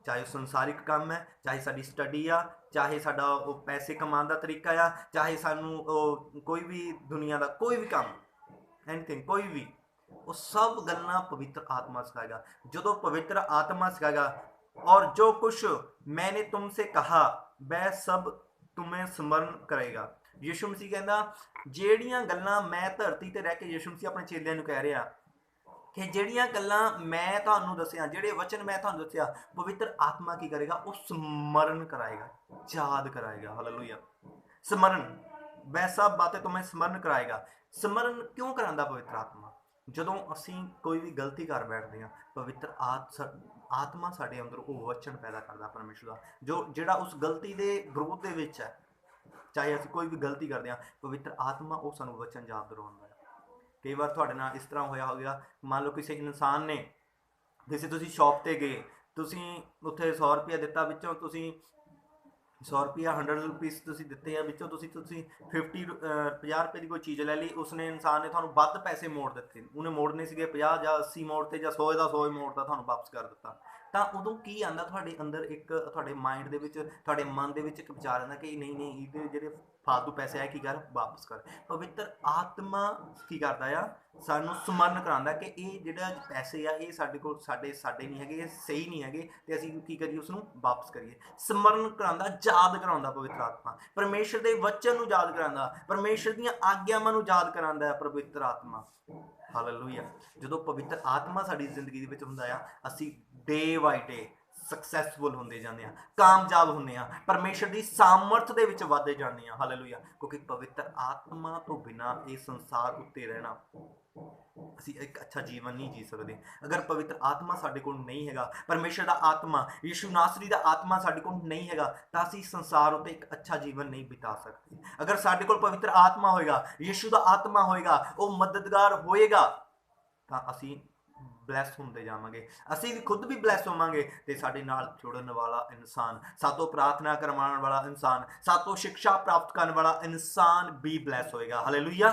चाहे संसारिक काम है, चाहे साडी स्टडी आ, चाहे साडा पैसे कमाने दा तरीका आ, चाहे सानू कोई भी दुनिया दा कोई भी काम, एनीथिंग, कोई भी, वो सब गल्लां पवित्र आत्मा सिखाएगा। जो पवित्र आत्मा सिखाएगा, और जो कुछ मैंने तुमसे कहा वह सब तुम्हें स्मरण करेगा। यीशु मसीह कहंदा जेड़ियां गल्लां मैं धरती ते रह के, यीशु मसीह अपने चेलियां नूं कह रहा कि जेड़ियां गल्लां मैं तुहानूं दस्सियां, जेड़े वचन मैं तुहानूं दस्सिया, पवित्र आत्मा की करेगा? वो स्मरण कराएगा, याद कराएगा। हालेलुया। स्मरण, वह सब बातें तुम्हें स्मरण कराएगा। स्मरण क्यों करांदा पवित्र आत्मा? ਜਦੋਂ ਅਸੀਂ ਕੋਈ ਵੀ ਗਲਤੀ ਕਰ ਬੈਠਦੇ ਹਾਂ, ਪਵਿੱਤਰ ਆਤਮਾ ਸਾਡੇ ਅੰਦਰ ਉਹ ਵਚਨ ਪੈਦਾ ਕਰਦਾ ਪਰਮੇਸ਼ਰ ਦਾ, ਜਿਹੜਾ ਉਸ ਗਲਤੀ ਦੇ ਵਿਰੋਧ ਦੇ ਵਿੱਚ ਹੈ। ਚਾਹੇ ਅਸੀਂ ਕੋਈ ਵੀ ਗਲਤੀ ਕਰਦੇ ਹਾਂ, ਪਵਿੱਤਰ ਆਤਮਾ ਉਹ ਸਾਨੂੰ ਵਚਨ ਯਾਦ ਦਿਵਾਉਂਦਾ ਹੈ। ਕਈ ਵਾਰ ਤੁਹਾਡੇ ਨਾਲ ਇਸ ਤਰ੍ਹਾਂ ਹੋਇਆ ਹੋਵੇਗਾ, ਮੰਨ ਲਓ ਕਿਸੇ ਇਨਸਾਨ ਨੇ, ਤੁਸੀਂ ਸ਼ੌਪ 'ਤੇ ਗਏ, ਤੁਸੀਂ ਉੱਥੇ 100 ਰੁਪਇਆ ਦਿੱਤਾ, ਵਿੱਚੋਂ ਤੁਸੀਂ 100 रुपया 100 रुपीस तुसी दिते हैं, विचों तुसी 50 रुपए की कोई चीज़ ले ली, उसने इंसान ने तुहानूं वध पैसे मोड़ दिते, उन्हें मोड़ने सीगे 50 या 80 मोड़ते, या 100 का 100 मोड़ता, तुहानूं वापस कर दिता। तो उदों की आंदा तुहाडे अंदर, एक तुहाडे माइंड दे विच, तुहाडे मन दे विच एक विचार आंदा कि नहीं इहदे जिहड़े फालतू पैसे है, की कर, वापस कर। पवित्र आत्मा की करदा आ, सानूं स्मरण करांदा कि ये जिहड़ा पैसे आ, ये साडे कोल साडे नहीं हैगे, सही नहीं हैगे, ते असीं की करिए, उसनूं वापस करिए। स्मरण करांदा, याद करांदा पवित्र आत्मा, परमेश्वर दे वचन नूं याद करांदा, परमेश्वर दीआं आग्यावां नूं याद करांदा है पवित्र आत्मा। हालेलुया। जो पवित्र आत्मा साडी जिंदगी दे विच हुंदा आ, असीं डे बाय डे सक्सैसफुल होंदे जांदे आ, कामयाब होंदे आ, परमेश्वर दी सामर्थ दे विच वधदे जांदे आ। हालेलुया। क्योंकि पवित्र आत्मा तो बिना ये संसार उत्ते रहना, असीं एक अच्छा जीवन नहीं जी सकते। अगर पवित्र आत्मा साडे कोल नहीं हैगा, परमेश्वर दा आत्मा, यीशु नासरी दा आत्मा साडे कोल नहीं हैगा, तां असीं संसार उत्ते एक अच्छा जीवन नहीं बिता सकते। अगर साडे कोल पवित्र आत्मा होएगा, यीशु दा आत्मा होएगा, वो मददगार होएगा, तां असीं ब्लैस होंदे जावांगे, असीं भी खुद भी ब्लैस होवांगे, ते साडे नाल जुड़न वाला इंसान, सातों प्रार्थना करवाउण वाला इंसान, सातों शिक्षा प्राप्त करने वाला इंसान भी ब्लैस होएगा। हालेलुया।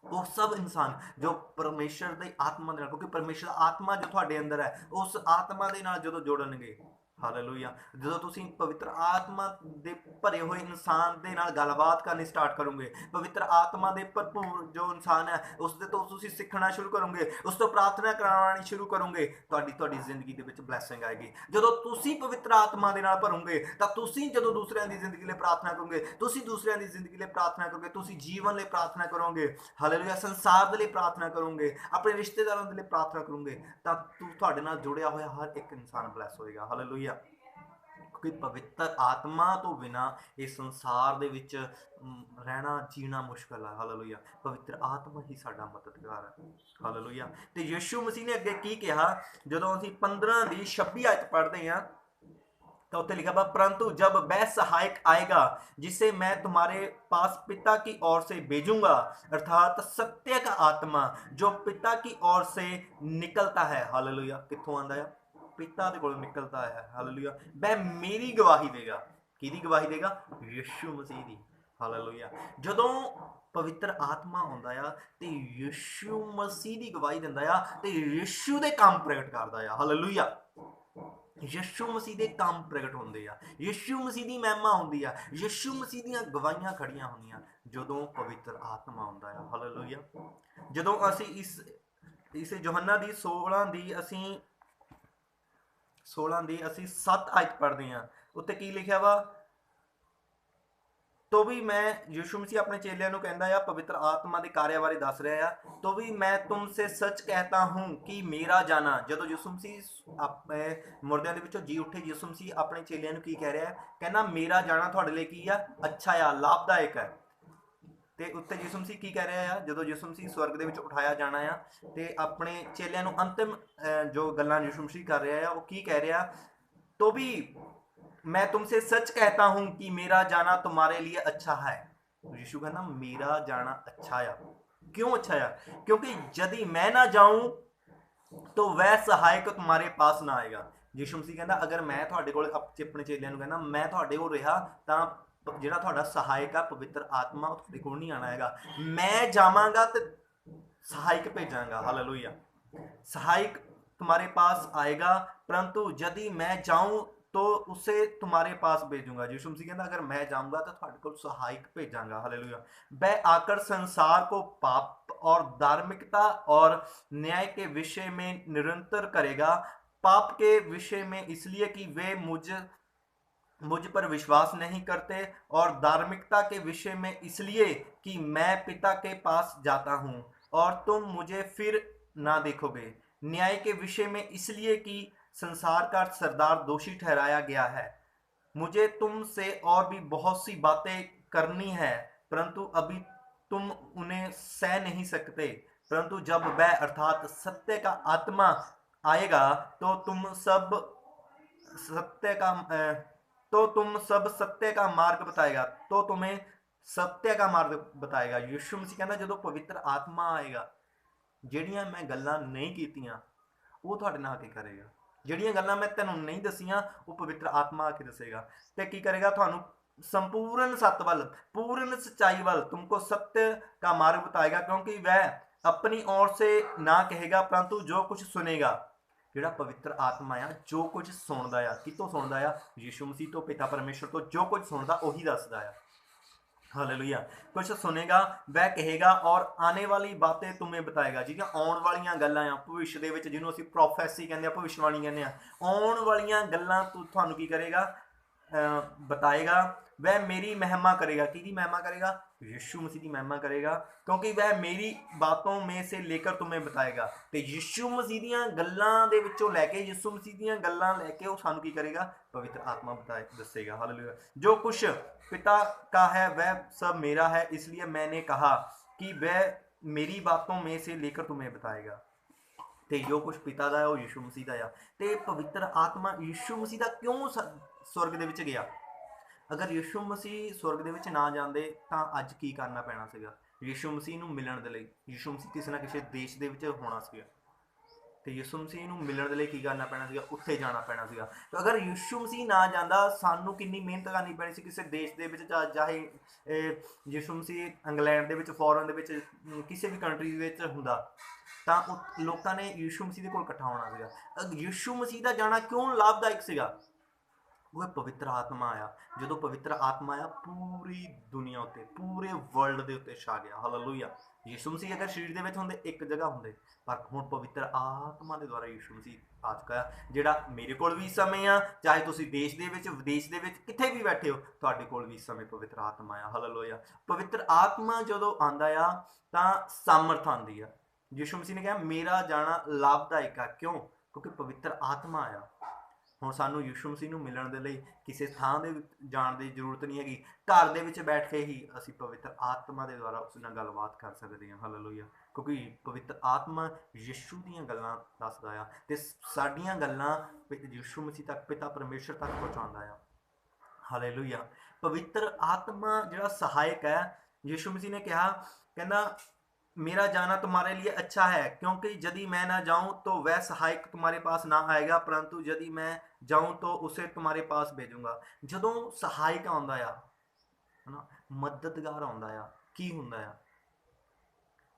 वो सब इंसान जो परमेश्वर दी आत्मा दे नाल, क्योंकि परमेश्वर दा आत्मा जो तुहाडे अंदर है, उस आत्मा दे नाल जदों जुड़नगे, ਹਾਲੇਲੂਇਆ। ਜਦੋਂ ਤੁਸੀਂ ਪਵਿੱਤਰ ਆਤਮਾ ਦੇ ਭਰੇ ਹੋਏ ਇਨਸਾਨ ਦੇ ਨਾਲ ਗੱਲਬਾਤ ਕਰਨੀ ਸਟਾਰਟ ਕਰੋਗੇ, ਪਵਿੱਤਰ ਆਤਮਾ ਦੇ ਭਰਪੂਰ ਜੋ ਇਨਸਾਨ ਹੈ ਉਸ ਦੇ ਤੋਂ ਤੁਸੀਂ ਸਿੱਖਣਾ ਸ਼ੁਰੂ ਕਰੋਗੇ, ਉਸ ਤੋਂ ਪ੍ਰਾਰਥਨਾ ਕਰਾਉਣੀ ਸ਼ੁਰੂ ਕਰੋਗੇ, ਤੁਹਾਡੀ ਜ਼ਿੰਦਗੀ ਦੇ ਵਿੱਚ ਬਲੈਸਿੰਗ ਆਏਗੀ। ਜਦੋਂ ਤੁਸੀਂ ਪਵਿੱਤਰ ਆਤਮਾ ਦੇ ਨਾਲ ਭਰੋਗੇ ਤਾਂ ਤੁਸੀਂ ਜਦੋਂ ਦੂਸਰਿਆਂ ਦੀ ਜ਼ਿੰਦਗੀ ਲਈ ਪ੍ਰਾਰਥਨਾ ਕਰੋਗੇ, ਤੁਸੀਂ ਦੂਸਰਿਆਂ ਦੀ ਜ਼ਿੰਦਗੀ ਲਈ ਪ੍ਰਾਰਥਨਾ ਕਰੋਗੇ, ਤੁਸੀਂ ਜੀਵਨ ਲਈ ਪ੍ਰਾਰਥਨਾ ਕਰੋਗੇ, ਹਾਲੇਲੂਇਆ, ਸੰਸਾਰ ਦੇ ਲਈ ਪ੍ਰਾਰਥਨਾ ਕਰੋਗੇ, ਆਪਣੇ ਰਿਸ਼ਤੇਦਾਰਾਂ ਦੇ ਲਈ ਪ੍ਰਾਰਥਨਾ ਕਰੋਗੇ, ਤਾਂ ਤੁਹਾਡੇ ਨਾਲ ਜੁੜਿਆ ਹੋਇਆ ਹਰ ਇੱਕ ਇਨਸਾਨ ਬਲੈਸ ਹੋਏਗਾ। ਹਾਲੇਲੂਇਆ। ਕਿ ਪਵਿੱਤਰ ਆਤਮਾ ਤੋਂ ਬਿਨਾਂ ਇਸ ਸੰਸਾਰ ਦੇ ਵਿੱਚ ਰਹਿਣਾ ਜੀਣਾ ਮੁਸ਼ਕਲ ਹੈ। ਹਾਲੇਲੂਇਆ। ਪਵਿੱਤਰ ਆਤਮਾ ਹੀ ਸਾਡਾ ਮਦਦਗਾਰ ਹੈ। ਹਾਲੇਲੂਇਆ। ਤੇ ਯਿਸੂ ਮਸੀਹ ਨੇ ਅੱਗੇ ਕੀ ਕਿਹਾ, ਜਦੋਂ ਅਸੀਂ 15 ਦੀ 26 ਆਇਤ ਪੜ੍ਹਦੇ ਹਾਂ तो उत्ते लिखा हुआ, परंतु जब वह सहायक आएगा जिसे मैं तुम्हारे पास पिता की ओर से भेजूंगा, अर्थात सत्य का आत्मा जो पिता की ओर से निकलता है। हालेलुया। कित्थों आंदा है? पिता दे कोलों निकलता है। हालेलुया। वह मेरी गवाही देगा। किहदी गवाही देगा? यीशु मसीह दी। हालेलुया। जदों पवित्र आत्मा आउंदा आ ते यीशु मसीह दी गवाही दिंदा आ ते यीशु दे काम प्रगट करदा आ। हालेलुया। यीशु मसीह के काम प्रगट होंदे आ, यीशु मसीह की महिमा होंदी आ, यीशु मसीह दीयां गवाहियां खड़ियां होंदियां जदों पवित्र आत्मा आउंदा आ। हालेलुया। जदों असीं इस यूहन्ना दी 16 दी असीं 7 आयत पढ़दे हां, उत्ते की लिखिया वा, तो भी मैं, यीशु मसीह अपने चेलियां नूं कहंदा आ, पवित्र आत्मा के कार्य बारे दस रहा है, तो भी मैं तुमसे सच कहता हूँ कि मेरा जाना, जदों यीशु मसीह अपने मुर्दियां दे विचों जी उठे, यीशु मसीह अपने चेलियां नूं की कह रहा है, कहना मेरा जाना तुहाडे लई की आ, अच्छा आ, लाभदायक है। ते उत्ते यीशु मसीह की कह रहा है, जदों यीशु मसीह स्वर्ग दे विच उठाया जाना आ ते अपने चेलियां नूं अंतिम जो गल्लां यीशु मसीह कर रहा है वो की कह रहा, तो भी मैं तुमसे सच कहता हूं कि मेरा जाना तुम्हारे लिए अच्छा है। यीशु कहना मेरा जाना अच्छा है। क्यों अच्छा है? क्योंकि यदि मैं ना जाऊं तो वह सहायक तुम्हारे पास ना आएगा। यीशु मसीह कहना अगर मैं तुहाडे कोल अपने चेलियां नूं कहना मैं तुहाडे कोल रहा तां जिहड़ा तुहाडा सहायक आ पवित्र आत्मा वो तुहाडे कोल नहीं आना हैगा। मैं जावांगा ते सहायक भेजांगा। हालेलुया। सहायक तुम्हारे पास आएगा, परंतु यदि मैं जाऊं तो उसे तुम्हारे पास भेजूंगा। यीशु मसीह कहता अगर मैं जाऊंगा तो तुहाडे कोल सहायक भेजांगा। हालेलुया। वह आकर संसार को पाप और धार्मिकता और न्याय के विषय में निरंतर करेगा। पाप के विषय में इसलिए कि वे मुझ पर विश्वास नहीं करते, और धार्मिकता के विषय में इसलिए कि मैं पिता के पास जाता हूं और तुम मुझे फिर ना देखोगे। न्याय के विषय में इसलिए कि संसार का सरदार दोषी ठहराया गया है। मुझे तुमसे और भी बहुत सी बातें करनी है, परंतु अभी तुम उन्हें सह नहीं सकते। परंतु जब वह अर्थात सत्य का आत्मा आएगा तो तुम सब सत्य का मार्ग बताएगा, तो तुम्हें सत्य का मार्ग बताएगा। यीशु मसीह कहना जो पवित्र आत्मा आएगा, ਜਿਹੜੀਆਂ मैं गल्लां नहीं कीतियां वो तुहाडे नाल आके करेगा। ਜਿਹੜੀਆਂ गल्लां मैं तैनूं नहीं दसियां वो पवित्र आत्मा आके दसेगा ते की करेगा, तुहानूं संपूर्ण सत्य वल, पूर्ण सच्चाई वल, तुमको सत्य का मार्ग बताएगा, क्योंकि वह अपनी ओर से ना कहेगा परंतु जो कुछ सुनेगा। ਜਿਹੜਾ पवित्र आत्मा आ जो कुछ सुनदा आ, कितों सुनदा आ? यीशु मसीह तो, पिता परमेश्वर तो जो कुछ सुनदा उही दसदा आ। हालेलुया। कुछ सुनेगा वह कहेगा और आने वाली बातें तुम्हें बताएगा। जी आउण वालियां गल्लां आ भविष्य दे विच जिन्हों असीं प्रोफेसी कहंदे आ, भविष्यवाणी कहंदे आ, आउण वालियां गल्लां तुहानूं की करेगा? बताएगा। वह मेरी महिमा करेगा। किहदी महिमा करेगा? यीशु मसीह की महिमा करेगा, क्योंकि वह मेरी बातों में से लेकर तुम्हें बताएगा। तो यीशु मसीह दीयां गल्लां दे विचों लैके, यीशु मसीह दीयां गल्लां लैके वो सानूं की करेगा? पवित्र आत्मा बताए दसेगा। हालेलुया। जो कुछ पिता का है वह सब मेरा है, इसलिए मैंने कहा कि वह मेरी बातों में से लेकर तुम्हें बताएगा। तो जो कुछ पिता का है वो यीशु मसीह का आ। तो पवित्र आत्मा यीशु मसीह का क्यों स्वर्ग दे विच गया? अगर यीशु मसीह स्वर्ग दे विच ना जांदे तां अज की करना पैना सीगा? यीशु मसीह नूं मिलण दे लई यीशु मसीह किसी ना किसी देश दे विच होना सीगा, तो यीशु मसीह नूं मिलण दे लई की करना पैना सीगा? उत्थे जाना पैना सीगा। तो अगर यीशु मसीह ना जांदा सानूं किन्नी मेहनत करनी पैनी सी किसी देश दे विच, चाहे यीशु मसीह इंग्लैंड दे विच, फॉरन दे विच, किसी भी कंट्री दे विच हुंदा तां लोकां ने यीशु मसीह दे कोल इकट्ठा होना सीगा। यीशु मसीह दा जाना क्यों लाभदायक सीगा? ਉਹ ਪਵਿੱਤਰ ਆਤਮਾ ਆਇਆ। ਜਦੋਂ ਪਵਿੱਤਰ ਆਤਮਾ ਆਇਆ ਪੂਰੀ ਦੁਨੀਆ ਉੱਤੇ, ਪੂਰੇ ਵਰਲਡ ਦੇ ਉੱਤੇ ਛਾ ਗਿਆ। ਹਾਲੇਲੂਇਆ। ਯਿਸੂ ਮਸੀਹ ਅਗਰ ਸਰੀਰ ਦੇ ਵਿੱਚ ਹੁੰਦੇ ਇੱਕ ਜਗ੍ਹਾ ਹੁੰਦੇ, ਪਰ ਹੁਣ ਪਵਿੱਤਰ ਆਤਮਾ ਦੇ ਦੁਆਰਾ ਯਿਸੂ ਮਸੀਹ ਆ ਚੁੱਕਾ ਹੈ। ਜਿਹੜਾ ਮੇਰੇ ਕੋਲ ਵੀ ਸਮੇਂ ਆ, ਚਾਹੇ ਤੁਸੀਂ ਦੇਸ਼ ਦੇ ਵਿੱਚ ਵਿਦੇਸ਼ ਦੇ ਵਿੱਚ ਕਿੱਥੇ ਵੀ ਬੈਠੇ ਹੋ, ਤੁਹਾਡੇ ਕੋਲ ਵੀ ਸਮੇਂ ਪਵਿੱਤਰ ਆਤਮਾ ਆ। ਹਾਲੇਲੂਇਆ। ਪਵਿੱਤਰ ਆਤਮਾ ਜਦੋਂ ਆਉਂਦਾ ਆ ਤਾਂ ਸਾਮਰਥ ਆਉਂਦੀ ਆ। ਯਿਸੂ ਮਸੀਹ ਨੇ ਕਿਹਾ ਮੇਰਾ ਜਾਣਾ ਲਾਭਦਾਇਕ ਆ। ਕਿਉਂ? ਕਿਉਂਕਿ ਪਵਿੱਤਰ ਆਤਮਾ ਆਇਆ। ਹੁਣ ਸਾਨੂੰ ਯਿਸੂ ਮਸੀਹ ਨੂੰ ਮਿਲਣ ਦੇ ਲਈ ਕਿਸੇ ਥਾਂ ਦੇ ਵਿੱਚ ਜਾਣ ਦੀ ਜ਼ਰੂਰਤ ਨਹੀਂ ਹੈਗੀ। ਘਰ ਦੇ ਵਿੱਚ ਬੈਠ ਕੇ ਹੀ ਅਸੀਂ ਪਵਿੱਤਰ ਆਤਮਾ ਦੇ ਦੁਆਰਾ ਉਸ ਨਾਲ ਗੱਲਬਾਤ ਕਰ ਸਕਦੇ ਹਾਂ। ਹਾਲੇਲੂਇਆ। ਕਿਉਂਕਿ ਪਵਿੱਤਰ ਆਤਮਾ ਯਿਸੂ ਦੀਆਂ ਗੱਲਾਂ ਦੱਸਦਾ ਆ ਤੇ ਸਾਡੀਆਂ ਗੱਲਾਂ ਯਿਸੂ ਮਸੀਹ ਤੱਕ, ਪਿਤਾ ਪਰਮੇਸ਼ਰ ਤੱਕ ਪਹੁੰਚਾਉਂਦਾ ਆ। ਹਾਲੇਲੂਇਆ। ਪਵਿੱਤਰ ਆਤਮਾ ਜਿਹੜਾ ਸਹਾਇਕ ਹੈ, ਯਿਸੂ ਮਸੀਹ ਨੇ ਕਿਹਾ, ਕਹਿੰਦਾ मेरा जाना तुम्हारे लिए अच्छा है, क्योंकि यदि मैं ना जाऊं तो वह सहायक तुम्हारे पास ना आएगा, परंतु यदि मैं जाऊं तो उसे तुम्हारे पास भेजूंगा। ਜਦੋਂ ਸਹਾਇਕ ਆਉਂਦਾ ਆ ਹਨਾ, ਮਦਦਗਾਰ ਆਉਂਦਾ ਆ, ਕੀ ਹੁੰਦਾ ਆ?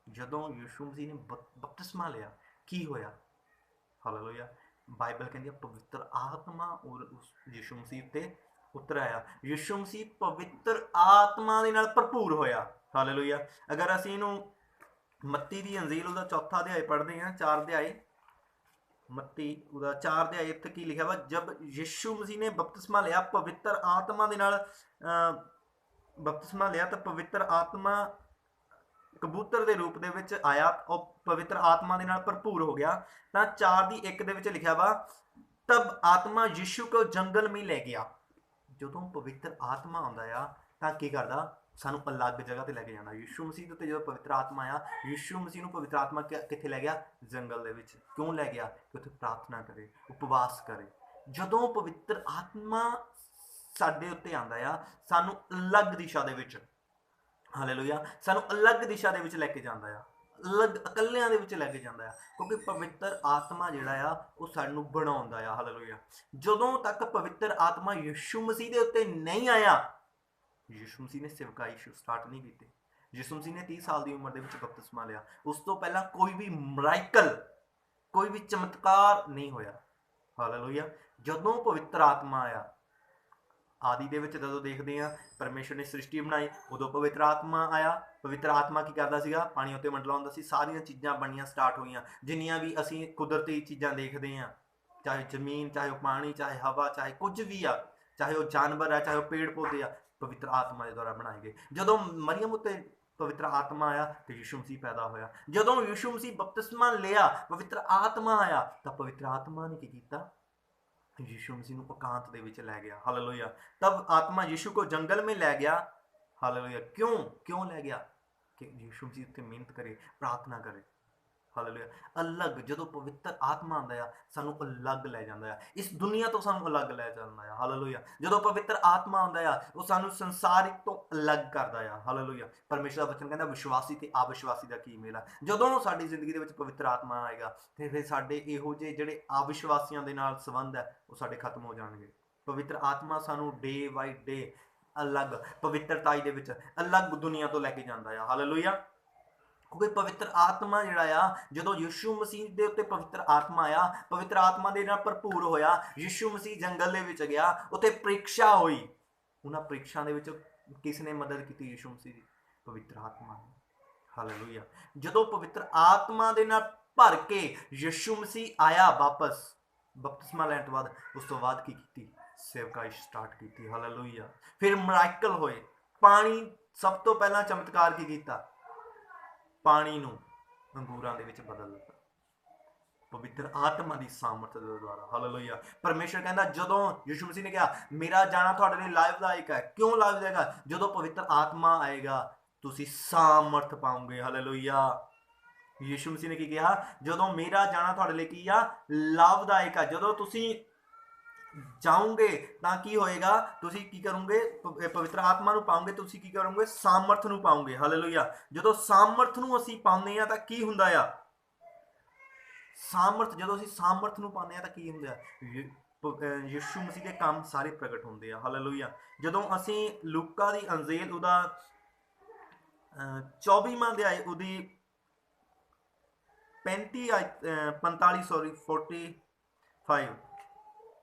ਜਦੋਂ ਯਿਸੂ ਮਸੀਹ ਨੇ ਬਪਤਿਸਮਾ ਲਿਆ ਕੀ ਹੋਇਆ? ਹਾਲੇਲੂਇਆ। ਬਾਈਬਲ ਕਹਿੰਦੀ ਆ ਪਵਿੱਤਰ ਆਤਮਾ ਉਸ ਯਿਸੂ ਮਸੀਹ ਤੇ ਉਤਰ ਆਇਆ। ਯਿਸੂ ਮਸੀਹ ਪਵਿੱਤਰ ਆਤਮਾ ਦੇ ਨਾਲ ਭਰਪੂਰ ਹੋਇਆ। ਹਾਲੇਲੂਇਆ। ਅਗਰ ਅਸੀਂ ਇਹਨੂੰ ਮੱਤੀ ਦੀ ਅੰਜੀਲ ਉਹਦਾ 4 ਅਧਿਆਇ ਪੜ੍ਹਦੇ ਹਾਂ, 4 ਅਧਿਆਇ ਮੱਤੀ ਉਹਦਾ 4 ਅਧਿਆਇ, ਇੱਥੇ ਕੀ ਲਿਖਿਆ ਵਾ? ਜਬ ਯਿਸੂ ਮਸੀਹ ਨੇ ਬਪਤਿਸਮਾ ਲਿਆ ਪਵਿੱਤਰ ਆਤਮਾ ਦੇ ਨਾਲ, ਬਪਤਿਸਮਾ ਲਿਆ ਤਾਂ ਪਵਿੱਤਰ ਆਤਮਾ ਕਬੂਤਰ ਦੇ ਰੂਪ ਦੇ ਵਿੱਚ ਆਇਆ, ਉਹ ਪਵਿੱਤਰ ਆਤਮਾ ਦੇ ਨਾਲ ਭਰਪੂਰ ਹੋ ਗਿਆ। ਤਾਂ 4:1 ਦੇ ਵਿੱਚ ਲਿਖਿਆ ਵਾ ਤਬ ਆਤਮਾ ਯਿਸੂ ਕੋ ਜੰਗਲ में ਲੈ ਗਿਆ। ਜਦੋਂ ਪਵਿੱਤਰ ਆਤਮਾ ਆਉਂਦਾ ਆ ਤਾਂ ਕੀ ਕਰਦਾ? ਸਾਨੂੰ ਅਲੱਗ ਜਗ੍ਹਾ ਤੇ ਲੈ ਕੇ ਜਾਣਾ। ਯਿਸੂ ਮਸੀਹ ਦੇ ਉੱਤੇ ਜਦੋਂ ਪਵਿੱਤਰ ਆਤਮਾ ਆਇਆ, ਯਿਸੂ ਮਸੀਹ ਨੂੰ ਪਵਿੱਤਰ ਆਤਮਾ ਕਿੱਥੇ ਲੈ ਗਿਆ? ਜੰਗਲ ਦੇ ਵਿੱਚ। ਕਿਉਂ ਲੈ ਗਿਆ? ਕਿ ਉੱਥੇ ਪ੍ਰਾਰਥਨਾ ਕਰੇ, ਉਪਵਾਸ ਕਰੇ। ਜਦੋਂ ਪਵਿੱਤਰ ਆਤਮਾ ਸਾਡੇ ਉੱਤੇ ਆਉਂਦਾ ਆ, ਸਾਨੂੰ ਅਲੱਗ ਦਿਸ਼ਾ ਦੇ ਵਿੱਚ, ਹਾਲੇਲੂਇਆ, ਸਾਨੂੰ ਅਲੱਗ ਦਿਸ਼ਾ ਦੇ ਵਿੱਚ ਲੈ ਕੇ ਜਾਂਦਾ ਆ, ਅਲੱਗ ਇਕੱਲਿਆਂ ਦੇ ਵਿੱਚ ਲੈ ਕੇ ਜਾਂਦਾ ਆ। ਕਿਉਂਕਿ ਪਵਿੱਤਰ ਆਤਮਾ ਜਿਹੜਾ ਆ ਉਹ ਸਾਨੂੰ ਬਣਾਉਂਦਾ ਆ। ਹਾਲੇਲੂਇਆ। ਜਦੋਂ ਤੱਕ ਪਵਿੱਤਰ ਆਤਮਾ ਯਿਸੂ ਮਸੀਹ ਦੇ ਉੱਤੇ ਨਹੀਂ ਆਇਆ, ਯਿਸੂ ਮਸੀਹ ਨੇ ਸੇਵਕਾਈ ਸਟਾਰਟ ਨਹੀਂ ਕੀਤੀ। ਯਿਸੂ ਮਸੀਹ ਨੇ 30 ਸਾਲ ਦੀ ਉਮਰ ਦੇ ਵਿੱਚ ਬਪਤਿਸਮਾ ਲਿਆ। ਉਸ ਤੋਂ ਪਹਿਲਾਂ ਕੋਈ ਵੀ ਮਿਰਾਕਲ, ਕੋਈ ਵੀ ਚਮਤਕਾਰ ਨਹੀਂ ਹੋਇਆ। ਹਾਲੇਲੂਇਆ। ਜਦੋਂ ਪਵਿੱਤਰ ਆਤਮਾ ਆਇਆ, ਆਦਿ ਦੇ ਵਿੱਚ ਜਦੋਂ ਦੇਖਦੇ ਹਾਂ ਪਰਮੇਸ਼ਰ ਨੇ ਸ੍ਰਿਸ਼ਟੀ ਬਣਾਈ, ਉਦੋਂ ਪਵਿੱਤਰ ਆਤਮਾ ਆਇਆ। ਪਵਿੱਤਰ ਆਤਮਾ ਕੀ ਕਰਦਾ ਸੀਗਾ? ਪਾਣੀ ਉੱਤੇ ਮੰਡਲਾਉਂਦਾ ਸੀ। ਸਾਰੀਆਂ ਚੀਜ਼ਾਂ ਬਣਨੀਆਂ ਸਟਾਰਟ ਹੋਈਆਂ। ਜਿੰਨੀਆਂ ਵੀ ਅਸੀਂ ਕੁਦਰਤੀ ਚੀਜ਼ਾਂ ਦੇਖਦੇ ਹਾਂ, ਚਾਹੇ ਜ਼ਮੀਨ, ਚਾਹੇ ਉਹ ਪਾਣੀ, ਚਾਹੇ ਹਵਾ, ਚਾਹੇ ਕੁਝ ਵੀ ਆ, ਚਾਹੇ ਉਹ ਜਾਨਵਰ ਆ, ਚਾਹੇ ਉਹ ਪੇੜ ਪੌਦੇ ਆ, ਪਵਿੱਤਰ ਆਤਮਾ ਦੇ ਦੁਆਰਾ ਬਣਾਏ ਗਏ। ਜਦੋਂ ਮਰੀਅਮ ਉੱਤੇ ਪਵਿੱਤਰ ਆਤਮਾ ਆਇਆ ਤੇ ਯਿਸੂ ਮਸੀਹ ਪੈਦਾ ਹੋਇਆ। ਜਦੋਂ ਯਿਸੂ ਮਸੀਹ ਬਪਤਿਸਮਾ ਲਿਆ, ਪਵਿੱਤਰ ਆਤਮਾ ਆਇਆ, ਤਾਂ ਪਵਿੱਤਰ ਆਤਮਾ ਨੇ ਕੀ ਕੀਤਾ? ਯਿਸੂ ਮਸੀਹ ਨੂੰ ਇਕਾਂਤ ਦੇ ਵਿੱਚ ਲੈ ਗਿਆ। ਹਾਲੇਲੂਇਆ। ਤਬ ਆਤਮਾ ਯਿਸੂ ਕੋ ਜੰਗਲ में ਲੈ ਗਿਆ। ਹਾਲੇਲੂਇਆ। ਕਿਉਂ ਲੈ ਗਿਆ? ਕਿ ਯਿਸੂ ਮਸੀਹ ਉੱਤੇ ਮਿਹਨਤ ਕਰੇ, ਪ੍ਰਾਰਥਨਾ ਕਰੇ। ਹਾਲੇਲੂਇਆ। ਅਲੱਗ, ਜਦੋਂ ਪਵਿੱਤਰ ਆਤਮਾ ਆਉਂਦਾ ਆ ਸਾਨੂੰ ਅਲੱਗ ਲੈ ਜਾਂਦਾ ਆ, ਇਸ ਦੁਨੀਆ ਤੋਂ ਸਾਨੂੰ ਅਲੱਗ ਲੈ ਜਾਂਦਾ ਆ। ਹਾਲੇਲੂਇਆ। ਜਦੋਂ ਪਵਿੱਤਰ ਆਤਮਾ ਆਉਂਦਾ ਆ ਉਹ ਸਾਨੂੰ ਸੰਸਾਰਿਕ ਤੋਂ ਅਲੱਗ ਕਰਦਾ ਆ। ਹਾਲੇਲੂਇਆ। ਪਰਮੇਸ਼ਰ ਦਾ ਵਚਨ ਕਹਿੰਦਾ ਵਿਸ਼ਵਾਸੀ ਤੇ ਅਵਿਸ਼ਵਾਸੀ ਦਾ ਕੀ ਮੇਲ ਆ। ਜਦੋਂ ਸਾਡੀ ਜ਼ਿੰਦਗੀ ਦੇ ਵਿੱਚ ਪਵਿੱਤਰ ਆਤਮਾ ਆਏਗਾ ਤੇ ਫਿਰ ਸਾਡੇ ਇਹੋ ਜਿਹੇ ਜਿਹੜੇ ਅਵਿਸ਼ਵਾਸੀਆਂ ਦੇ ਨਾਲ ਸੰਬੰਧ ਹੈ ਉਹ ਸਾਡੇ ਖਤਮ ਹੋ ਜਾਣਗੇ। ਪਵਿੱਤਰ ਆਤਮਾ ਸਾਨੂੰ ਡੇ ਬਾਈ ਡੇ ਅਲੱਗ ਪਵਿੱਤਰਤਾਈ ਦੇ ਵਿੱਚ ਅਲੱਗ ਦੁਨੀਆ ਤੋਂ ਲੈ ਕੇ ਜਾਂਦਾ ਆ। ਹਾਲੇਲੂਇਆ। ਕਿਉਂਕਿ ਪਵਿੱਤਰ ਆਤਮਾ ਜਿਹੜਾ ਆ, ਜਦੋਂ ਯਿਸੂ ਮਸੀਹ ਦੇ ਉੱਤੇ ਪਵਿੱਤਰ ਆਤਮਾ ਆਇਆ, ਪਵਿੱਤਰ ਆਤਮਾ ਦੇ ਨਾਲ ਭਰਪੂਰ ਹੋਇਆ, ਯਿਸੂ ਮਸੀਹ ਜੰਗਲ ਦੇ ਵਿੱਚ ਗਿਆ, ਉੱਥੇ ਪ੍ਰੀਖਿਆ ਹੋਈ। ਉਹਨਾਂ ਪ੍ਰੀਖਿਆ ਦੇ ਵਿੱਚ ਕਿਸ ਨੇ ਮਦਦ ਕੀਤੀ? ਯਿਸੂ ਮਸੀਹ ਦੀ, ਪਵਿੱਤਰ ਆਤਮਾ ਨੇ। ਹਾਲੇਲੂਇਆ। ਜਦੋਂ ਪਵਿੱਤਰ ਆਤਮਾ ਦੇ ਨਾਲ ਭਰ ਕੇ ਯਿਸੂ ਮਸੀਹ ਆਇਆ ਵਾਪਸ ਬਪਤਿਸਮਾ ਲੈਣ ਤੋਂ ਬਾਅਦ, ਉਸ ਤੋਂ ਬਾਅਦ ਕੀ ਕੀਤੀ? ਸੇਵਕਾਈ ਸਟਾਰਟ ਕੀਤੀ। ਹਾਲੇਲੂਇਆ। ਫਿਰ ਮਿਰਾਕਲ ਹੋਏ। ਪਾਣੀ, ਸਭ ਤੋਂ ਪਹਿਲਾਂ ਚਮਤਕਾਰ ਕੀ ਕੀਤਾ? ਪਾਣੀ ਨੂੰ ਅੰਗੂਰਾਂ ਦੇ ਵਿੱਚ ਬਦਲ ਦਿੱਤਾ, ਪਵਿੱਤਰ ਆਤਮਾ ਦੀ ਸਾਮਰਥ ਦੇ ਦੁਆਰਾ। ਹਾਲੇਲੂਇਆ। ਪਰਮੇਸ਼ਰ ਕਹਿੰਦਾ, ਜਦੋਂ ਯਿਸੂ ਮਸੀਹ ਨੇ ਕਿਹਾ ਮੇਰਾ ਜਾਣਾ ਤੁਹਾਡੇ ਲਈ ਲਾਭਦਾਇਕ ਹੈ। ਕਿਉਂ ਲਾਭਦਾਇਕ ਹੈ? ਜਦੋਂ ਪਵਿੱਤਰ ਆਤਮਾ ਆਏਗਾ ਤੁਸੀਂ ਸਾਮਰਥ ਪਾਓਗੇ। ਹਾਲੇਲੂਇਆ। ਯਿਸੂ ਮਸੀਹ ਨੇ ਕੀ ਕਿਹਾ? ਜਦੋਂ ਮੇਰਾ ਜਾਣਾ ਤੁਹਾਡੇ ਲਈ ਕੀ ਆ? ਲਾਭਦਾਇਕ ਆ। ਜਦੋਂ ਤੁਸੀਂ ਜਾਓਗੇ ਤਾਂ ਕੀ ਹੋਏਗਾ? ਤੁਸੀਂ ਕੀ ਕਰੋਗੇ? ਪਵਿੱਤਰ ਆਤਮਾ ਨੂੰ ਪਾਓਗੇ, ਤੁਸੀਂ ਕੀ ਕਰੋਗੇ? ਸਾਮਰਥ ਨੂੰ ਪਾਓਗੇ। ਹਾਲੇਲੂਇਆ। ਜਦੋਂ ਸਾਮਰਥ ਨੂੰ ਅਸੀਂ ਪਾਉਂਦੇ ਆ ਤਾਂ ਕੀ ਹੁੰਦਾ ਆ? ਸਾਮਰਥ, ਜਦੋਂ ਅਸੀਂ ਸਾਮਰਥ ਨੂੰ ਪਾਉਂਦੇ ਆ ਤਾਂ ਕੀ ਹੁੰਦਾ? ਯਿਸੂ ਮਸੀਹ ਦੇ ਕੰਮ ਸਾਰੇ ਪ੍ਰਗਟ ਹੁੰਦੇ ਆ। ਹਾਲੇਲੂਇਆ। ਜਦੋਂ ਅਸੀਂ ਲੂਕਾ ਦੀ ਅੰਜੀਲ ਉਹਦਾ 24ਵਾਂ ਅਧਿਆਇ ਉਹਦੀ 45 45 45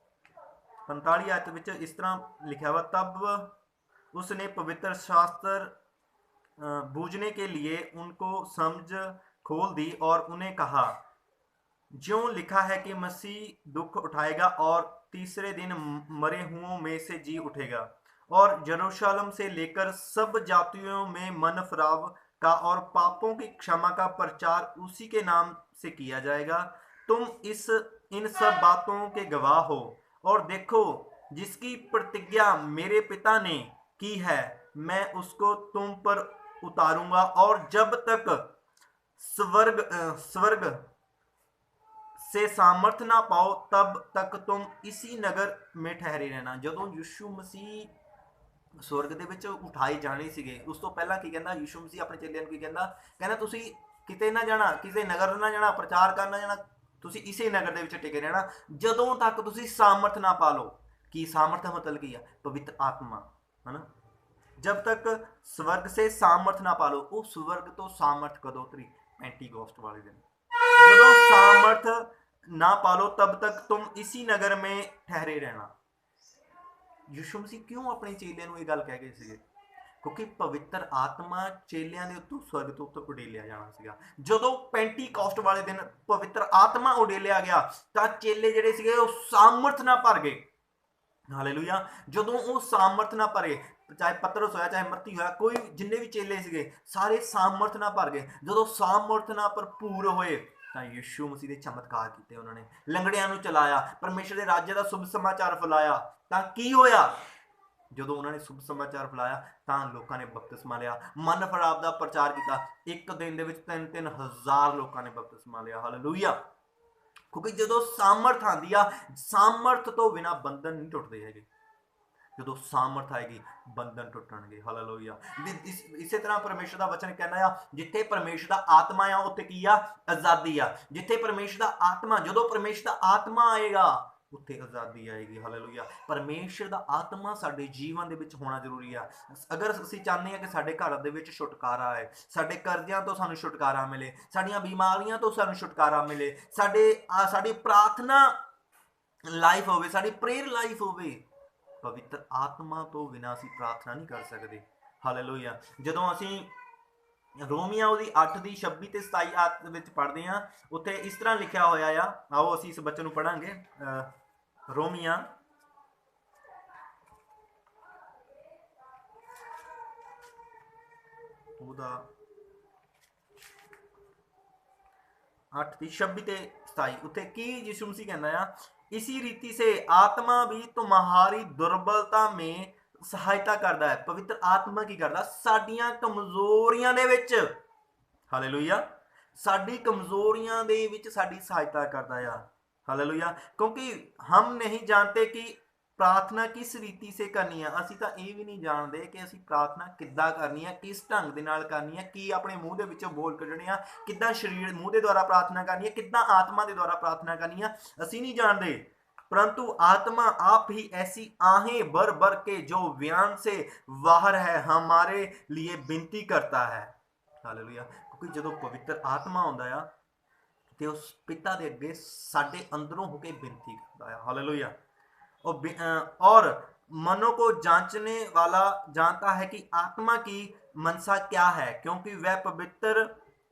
45 आयत विच इस तरह लिखा हुआ, तब उसने पवित्र शास्त्र बूझने के लिए उनको समझ खोल दी और उन्हें कहा, ज्यों लिखा है कि मसीह दुख उठाएगा और तीसरे दिन मरे हुओं में से जी उठेगा, और यरूशलेम से लेकर सब जातियों में मन फिराव का और पापों की क्षमा का प्रचार उसी के नाम से किया जाएगा। तुम इन सब बातों के गवाह हो। और देखो, जिसकी प्रतिज्ञा मेरे पिता ने की है, मैं उसको तुम पर उतारूंगा, और जब तक स्वर्ग से सामर्थ ना पाओ तब तक तुम इसी नगर में ठहरे रहना। ਜਦੋਂ ਯਿਸੂ ਮਸੀਹ स्वर्ग ਦੇ ਵਿੱਚ ਉਠਾਏ ਜਾਣੇ ਸੀਗੇ, ਉਸ ਤੋਂ ਪਹਿਲਾਂ ਕੀ ਕਹਿੰਦਾ ਯਿਸੂ ਮਸੀਹ ਆਪਣੇ ਚੇਲਿਆਂ ਨੂੰ? ਕੀ ਕਹਿੰਦਾ? ਕਹਿੰਦਾ ਤੁਸੀਂ ਕਿਤੇ ਨਾ ਜਾਣਾ, ਕਿਸੇ ਨਗਰ ਨਾ ਜਾਣਾ, ਪ੍ਰਚਾਰ ਕਰਨਾ ਜਾਣਾ, ਤੁਸੀਂ ਇਸੇ ਨਗਰ ਦੇ ਵਿੱਚ ਟਿਕੇ ਰਹਿਣਾ ਜਦੋਂ ਤੱਕ ਤੁਸੀਂ ਸਾਮਰਥ ਨਾ ਪਾ ਲਓ। ਕੀ ਸਾਮਰਥ ਮਤਲਬ ਕੀ ਆ? ਪਵਿੱਤਰ ਆਤਮਾ, ਹੈ ਨਾ। जब तक स्वर्ग से सामर्थ ना पा लो। वो स्वर्ग तो सामर्थ कदों उतरी? पेंटीकोस्ट वाले दिन। जब सामर्थ ना पालो तब तक तुम इसी नगर में ठहरे रहना। ਯਿਸੂ ਮਸੀਹ ਕਿਉਂ ਆਪਣੇ ਚੇਲਿਆਂ ਨੂੰ ਇਹ ਗੱਲ ਕਹਿ ਗਏ ਸੀਗੇ? ਕਿਉਂਕਿ ਪਵਿੱਤਰ ਆਤਮਾ ਚੇਲਿਆਂ ਦੇ ਉੱਤੋਂ ਸਵਰਗ ਤੋਂ ਉੱਤੇ ਉਡੇਲਿਆ ਜਾਣਾ ਸੀਗਾ। ਜਦੋਂ ਪੈਂਟੀਕੋਸਟ ਵਾਲੇ ਦਿਨ ਪਵਿੱਤਰ ਆਤਮਾ ਉਡੇਲਿਆ ਗਿਆ ਤਾਂ ਚੇਲੇ ਜਿਹੜੇ ਸੀਗੇ ਉਹ ਸਾਮਰਥ ਨਾਲ ਭਰ ਗਏ। ਹਾਲੇਲੂਇਆ। ਜਦੋਂ ਉਹ ਸਾਮਰਥ ਨਾਲ ਭਰੇ, ਚਾਹੇ ਪਤਰਸ ਹੋਇਆ, ਚਾਹੇ ਮੱਤੀ ਹੋਇਆ, ਕੋਈ ਜਿੰਨੇ ਵੀ ਚੇਲੇ ਸੀਗੇ ਸਾਰੇ ਸਾਮਰਥ ਨਾਲ ਭਰ ਗਏ। ਜਦੋਂ ਸਾਮਰਥ ਨਾਲ ਭਰਪੂਰ ਹੋਏ ਤਾਂ ਯਿਸੂ ਮਸੀਹ ਦੇ ਚਮਤਕਾਰ ਕੀਤੇ ਉਹਨਾਂ ਨੇ, ਲੰਗੜਿਆਂ ਨੂੰ ਚਲਾਇਆ, ਪਰਮੇਸ਼ਰ ਦੇ ਰਾਜ ਦਾ ਸ਼ੁਭ ਸਮਾਚਾਰ ਫੈਲਾਇਆ। ਤਾਂ ਕੀ ਹੋਇਆ? ਜਦੋਂ ਉਹਨਾਂ ਨੇ ਸ਼ੁਭ ਸਮਾਚਾਰ ਫੈਲਾਇਆ ਤਾਂ ਲੋਕਾਂ ਨੇ ਬਪਤਿਸਮਾ ਲਿਆ, ਮਨ ਫਰਾਵ ਦਾ ਪ੍ਰਚਾਰ ਕੀਤਾ। ਇੱਕ ਦਿਨ ਦੇ ਵਿੱਚ 3-3 ਹਜ਼ਾਰ ਲੋਕਾਂ ਨੇ ਬਪਤਿਸਮਾ ਲਿਆ। ਹਾਲੇਲੂਇਆ। ਕਿਉਂਕਿ ਜਦੋਂ ਸਾਮਰਥ ਆਉਂਦੀ ਆ, ਸਾਮਰਥ ਤੋਂ ਬਿਨਾਂ ਬੰਧਨ ਨਹੀਂ ਟੁੱਟਦੇ ਹੈਗੇ। ਜਦੋਂ ਸਾਮਰਥ ਆਏਗੀ ਬੰਧਨ ਟੁੱਟਣਗੇ। ਹਾਲੇਲੂਇਆ। ਇਸੇ ਤਰ੍ਹਾਂ ਪਰਮੇਸ਼ਰ ਦਾ ਵਚਨ ਕਹਿੰਦਾ ਆ, ਜਿੱਥੇ ਪਰਮੇਸ਼ਰ ਦਾ ਆਤਮਾ ਆ ਉੱਥੇ ਕੀ ਆ? ਆਜ਼ਾਦੀ ਆ। ਜਿੱਥੇ ਪਰਮੇਸ਼ਰ ਦਾ ਆਤਮਾ, ਜਦੋਂ ਪਰਮੇਸ਼ਰ ਦਾ ਆਤਮਾ ਆਏਗਾ ਉੱਥੇ ਆਜ਼ਾਦੀ ਆਏਗੀ। ਹਾਲੇਲੂਇਆ। ਪਰਮੇਸ਼ਰ ਦਾ ਆਤਮਾ ਸਾਡੇ ਜੀਵਨ ਦੇ ਵਿੱਚ ਹੋਣਾ ਜ਼ਰੂਰੀ ਆ। ਅਗਰ ਅਸੀਂ ਚਾਹੁੰਦੇ ਹਾਂ ਕਿ ਸਾਡੇ ਘਰ ਦੇ ਵਿੱਚ ਛੁਟਕਾਰਾ ਆਏ, ਸਾਡੇ ਕਰਜ਼ਿਆਂ ਤੋਂ ਸਾਨੂੰ ਛੁਟਕਾਰਾ ਮਿਲੇ, ਸਾਡੀਆਂ ਬਿਮਾਰੀਆਂ ਤੋਂ ਸਾਨੂੰ ਛੁਟਕਾਰਾ ਮਿਲੇ, ਸਾਡੀ ਪ੍ਰਾਰਥਨਾ ਲਾਈਫ ਹੋਵੇ, ਸਾਡੀ ਪ੍ਰੇਅਰ ਲਾਈਫ ਹੋਵੇ, ਪਵਿੱਤਰ ਆਤਮਾ ਤੋਂ ਬਿਨਾਂ ਅਸੀਂ ਪ੍ਰਾਰਥਨਾ ਨਹੀਂ ਕਰ ਸਕਦੇ। ਹਾਲੇਲੂਇਆ। ਜਦੋਂ ਅਸੀਂ ਰੋਮੀਆਂ ਉਹਦੀ 8 ਦੀ 26 ਤੇ 27 ਆਇਤ ਵਿੱਚ ਪੜ੍ਹਦੇ ਹਾਂ, ਉੱਥੇ ਇਸ ਤਰ੍ਹਾਂ ਲਿਖਿਆ ਹੋਇਆ ਆ। ਆਓ ਅਸੀਂ ਇਸ ਬਚਨ ਨੂੰ ਪੜਾਂਗੇ। ਰੋਮੀਆਂ ਉਹਦਾ 8 ਦੀ 26 ਤੇ 27 ਉੱਥੇ ਕੀ ਯਿਸੂ ਮਸੀਹ ਕਹਿੰਦਾ ਆ? इसी रीति से आत्मा भी तुम्हारी दुर्बलता में सहायता करता है। पवित्र आत्मा की करता? साडियां कमजोरियां दे विच, हालेलुया, साडी कमजोरियां दे विच साडी सहायता करता है। हालेलुया। क्योंकि हम नहीं जानते कि प्रार्थना किस रीति से करनी है। ਅਸੀਂ ਤਾਂ ਇਹ ਵੀ ਨਹੀਂ ਜਾਣਦੇ ਕਿ ਅਸੀਂ ਪ੍ਰਾਰਥਨਾ ਕਿੱਦਾਂ ਕਰਨੀ ਹੈ, ਕਿਸ ਢੰਗ ਦੇ ਨਾਲ ਕਰਨੀ ਹੈ, ਕੀ ਆਪਣੇ ਮੂੰਹ ਦੇ ਵਿੱਚੋਂ ਬੋਲ ਕੱਢਣੇ ਆ, ਕਿੱਦਾਂ ਸਰੀਰ ਮੂੰਹ ਦੇ ਦੁਆਰਾ ਪ੍ਰਾਰਥਨਾ ਕਰਨੀ ਹੈ, ਕਿੱਦਾਂ ਆਤਮਾ ਦੇ ਦੁਆਰਾ ਪ੍ਰਾਰਥਨਾ ਕਰਨੀ है, ਅਸੀਂ नहीं जानते। परंतु आत्मा आप ही ऐसी आहें भर भर के जो बयान से बाहर है हमारे लिए विनती करता है। हालेलुया। क्योंकि ਜਦੋਂ ਪਵਿੱਤਰ ਆਤਮਾ ਆਉਂਦਾ ਆ ਤੇ ਉਸ ਪਿਤਾ ਦੇ ਅੱਗੇ ਸਾਡੇ ਅੰਦਰੋਂ ਹੋ ਕੇ ਬੇਨਤੀ ਕਰਦਾ ਆ। ਹਾਲੇਲੁਇਆ। और मनों को जांचने वाला जानता है कि आत्मा की मनसा क्या है, क्योंकि वह पवित्र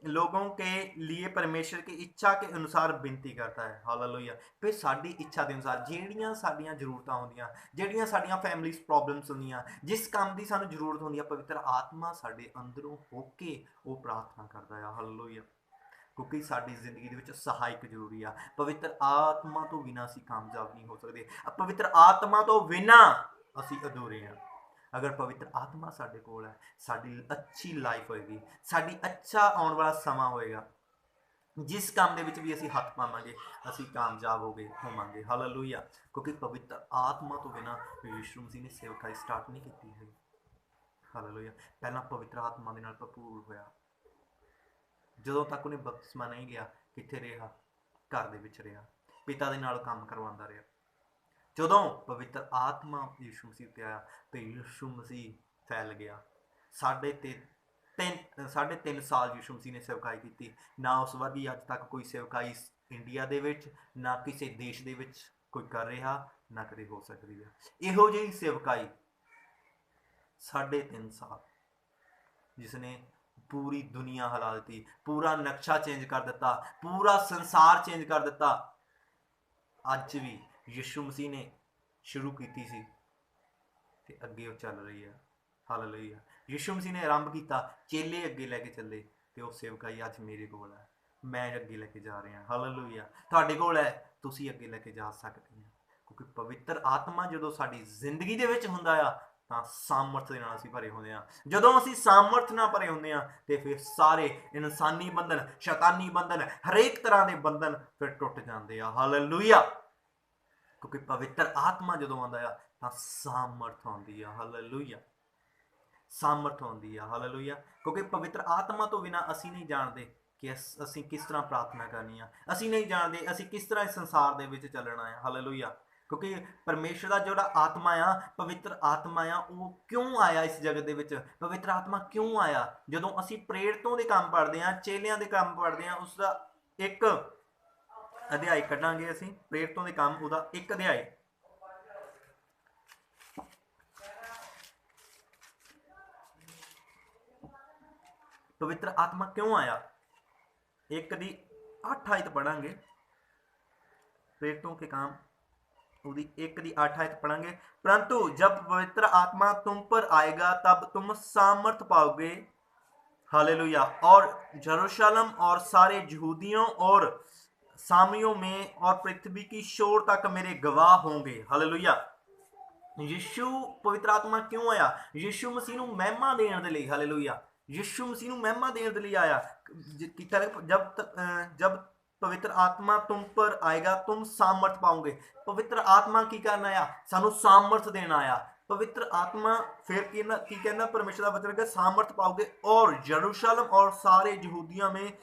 लोगों के लिए परमेश्वर की इच्छा के अनुसार बेनती करता है। हालेलुया। फिर साडी इच्छा के अनुसार ਜਿਹੜੀਆਂ ਸਾਡੀਆਂ ਜ਼ਰੂਰਤਾਂ ਹੁੰਦੀਆਂ, ਜਿਹੜੀਆਂ ਸਾਡੀਆਂ ਫੈਮਿਲੀ ਪ੍ਰੋਬਲਮਸ ਹੁੰਦੀਆਂ, ਜਿਸ ਕੰਮ ਦੀ ਸਾਨੂੰ ਜ਼ਰੂਰਤ ਹੁੰਦੀ ਆ, ਪਵਿੱਤਰ ਆਤਮਾ ਸਾਡੇ ਅੰਦਰੋਂ ਹੋ ਕੇ ਉਹ ਪ੍ਰਾਰਥਨਾ ਕਰਦਾ ਆ। ਹਾਲੇਲੁਇਆ। ਕਿਉਂਕਿ ਸਾਡੀ ਜ਼ਿੰਦਗੀ ਦੇ ਵਿੱਚ ਸਹਾਇਕ ਜ਼ਰੂਰੀ ਆ। ਪਵਿੱਤਰ ਆਤਮਾ ਤੋਂ ਬਿਨਾਂ ਅਸੀਂ ਕਾਮਯਾਬ ਨਹੀਂ ਹੋ ਸਕਦੇ। ਪਵਿੱਤਰ ਆਤਮਾ ਤੋਂ ਬਿਨਾਂ ਅਸੀਂ ਅਧੂਰੇ ਹਾਂ। ਅਗਰ ਪਵਿੱਤਰ ਆਤਮਾ ਸਾਡੇ ਕੋਲ ਹੈ, ਸਾਡੀ ਅੱਛੀ ਲਾਈਫ ਹੋਏਗੀ, ਸਾਡੀ ਅੱਛਾ ਆਉਣ ਵਾਲਾ ਸਮਾਂ ਹੋਏਗਾ। ਜਿਸ ਕੰਮ ਦੇ ਵਿੱਚ ਵੀ ਅਸੀਂ ਹੱਥ ਪਾਵਾਂਗੇ ਅਸੀਂ ਕਾਮਯਾਬ ਹੋਵਾਂਗੇ। ਹਾਲੇਲੂਇਆ। ਕਿਉਂਕਿ ਪਵਿੱਤਰ ਆਤਮਾ ਤੋਂ ਬਿਨਾਂ ਯਿਸੂ ਮਸੀਹ ਨੇ ਸੇਵਕਾਈ ਸਟਾਰਟ ਨਹੀਂ ਕੀਤੀ ਹੈ। ਹਾਲੇਲੂਇਆ। ਪਹਿਲਾਂ ਪਵਿੱਤਰ ਆਤਮਾ ਦੇ ਨਾਲ ਭਰਪੂਰ ਹੋਇਆ। ਜਦੋਂ ਤੱਕ ਉਹਨੇ ਬਪਤਿਸਮਾ ਨਹੀਂ ਗਿਆ, ਕਿੱਥੇ ਰਿਹਾ? ਘਰ ਦੇ ਵਿੱਚ ਰਿਹਾ, ਪਿਤਾ ਦੇ ਨਾਲ ਕੰਮ ਕਰਵਾਉਂਦਾ ਰਿਹਾ। ਜਦੋਂ ਪਵਿੱਤਰ ਆਤਮਾ ਯਿਸੂ ਮਸੀਹ ਤੇ ਆਇਆ ਤੇ ਯਿਸੂ ਮਸੀਹ ਫੈਲ ਗਿਆ। 3.5 ਸਾਲ ਯਿਸੂ ਮਸੀਹ ਨੇ ਸੇਵਕਾਈ ਕੀਤੀ। ਨਾ ਉਸ ਵਰਗੀ ਅੱਜ ਤੱਕ ਕੋਈ ਸੇਵਕਾਈ ਇੰਡੀਆ ਦੇ ਵਿੱਚ, ਨਾ ਕਿਸੇ ਦੇਸ਼ ਦੇ ਵਿੱਚ ਕੋਈ ਕਰ ਰਿਹਾ ਨਾ ਕਦੇ ਹੋ ਸਕਦੀ ਹੈ। ਇਹੋ ਜਿਹੀ ਸੇਵਕਾਈ 3.5 ਸਾਲ ਜਿਸਨੇ पूरी दुनिया हिला दी, पूरा नक्शा चेंज कर दिता, पूरा संसार चेंज कर दिता। अज भी यीशु मसीह ने शुरू की सी ते अगे वो चल रही है। हालेलुया। यीशु मसीह ने आरंभ किया, चेले अगे लैके चले, तो वो सेवकाई अज मेरे कोल है, मैं अगे लैके जा रहा। हालेलुया। तुहाडे कोल है, तुसीं अगे लैके जा सकते हैं, क्योंकि पवित्र आत्मा जो साडी जिंदगी दे विच हुंदा आ ਤਾਂ ਸਾਮਰਥ ਦੇ ਨਾਲ ਅਸੀਂ ਭਰੇ ਹੁੰਦੇ ਹਾਂ। ਜਦੋਂ ਅਸੀਂ ਸਾਮਰਥ ਨਾਲ ਭਰੇ ਹੁੰਦੇ ਹਾਂ ਤੇ ਫਿਰ ਸਾਰੇ ਇਨਸਾਨੀ ਬੰਧਨ, ਸ਼ੈਤਾਨੀ ਬੰਧਨ, ਹਰੇਕ ਤਰ੍ਹਾਂ ਦੇ ਬੰਧਨ ਫਿਰ ਟੁੱਟ ਜਾਂਦੇ ਆ। ਹਾਲੇਲੂਇਆ। ਕਿਉਂਕਿ ਪਵਿੱਤਰ ਆਤਮਾ ਜਦੋਂ ਆਉਂਦਾ ਆ ਤਾਂ ਸਾਮਰਥ ਆਉਂਦੀ ਆ। ਹਾਲੇਲੂਇਆ। ਸਾਮਰਥ ਆਉਂਦੀ ਆ। ਹਾਲੇਲੂਇਆ। ਕਿਉਂਕਿ ਪਵਿੱਤਰ ਆਤਮਾ ਤੋਂ ਬਿਨਾਂ ਅਸੀਂ ਨਹੀਂ ਜਾਣਦੇ ਕਿ ਅਸੀਂ ਕਿਸ ਤਰ੍ਹਾਂ ਪ੍ਰਾਰਥਨਾ ਕਰਨੀ ਆ, ਅਸੀਂ ਨਹੀਂ ਜਾਣਦੇ ਅਸੀਂ ਕਿਸ ਤਰ੍ਹਾਂ ਇਸ ਸੰਸਾਰ ਦੇ ਵਿੱਚ ਚੱਲਣਾ ਹੈ। ਹਾਲੇਲੂਇਆ। क्योंकि परमेश्वर का जोड़ा आत्मा आ, पवित्र आत्मा आ, वो क्यों आया इस जगत दे विच? पवित्र आत्मा क्यों आया? जदों असीं प्रेरितों दे काम पढ़दे हां, चेलियां दे काम पढ़दे हां, उसदा एक अध्याय कढांगे असीं। प्रेरितों दे काम उहदा एक अध्याय, पवित्र आत्मा क्यों आया, 1 दी 8 आयत पढ़ांगे। प्रेरितों के काम 1 दी 8 आयत पढ़ांगे। परंतु जब पवित्र आत्मा तुम पर आएगा तब तुम सामर्थ पाओगे। हालेलुया। और यरूशलेम और सारे यहूदियों और सामरियों में और पृथ्वी की शोर तक मेरे गवाह होंगे। हालेलुया। यीशु पवित्र आत्मा क्यों आया? यीशु मसीह नूं महिमा देण दे लई। हालेलुया। यीशु मसीह नूं महिमा देण दे लई आया। जब पवित्र आत्मा तुम पर आएगा तुम सामर्थ पाओगे। पवित्र आत्मा की करना आया? सानू सामर्थ देना आया। पवित्र आत्मा फिर की कहना परमेश्वर का वचन है, सामर्थ पाओगे और यरूशलेम और सारे यहूदिया में,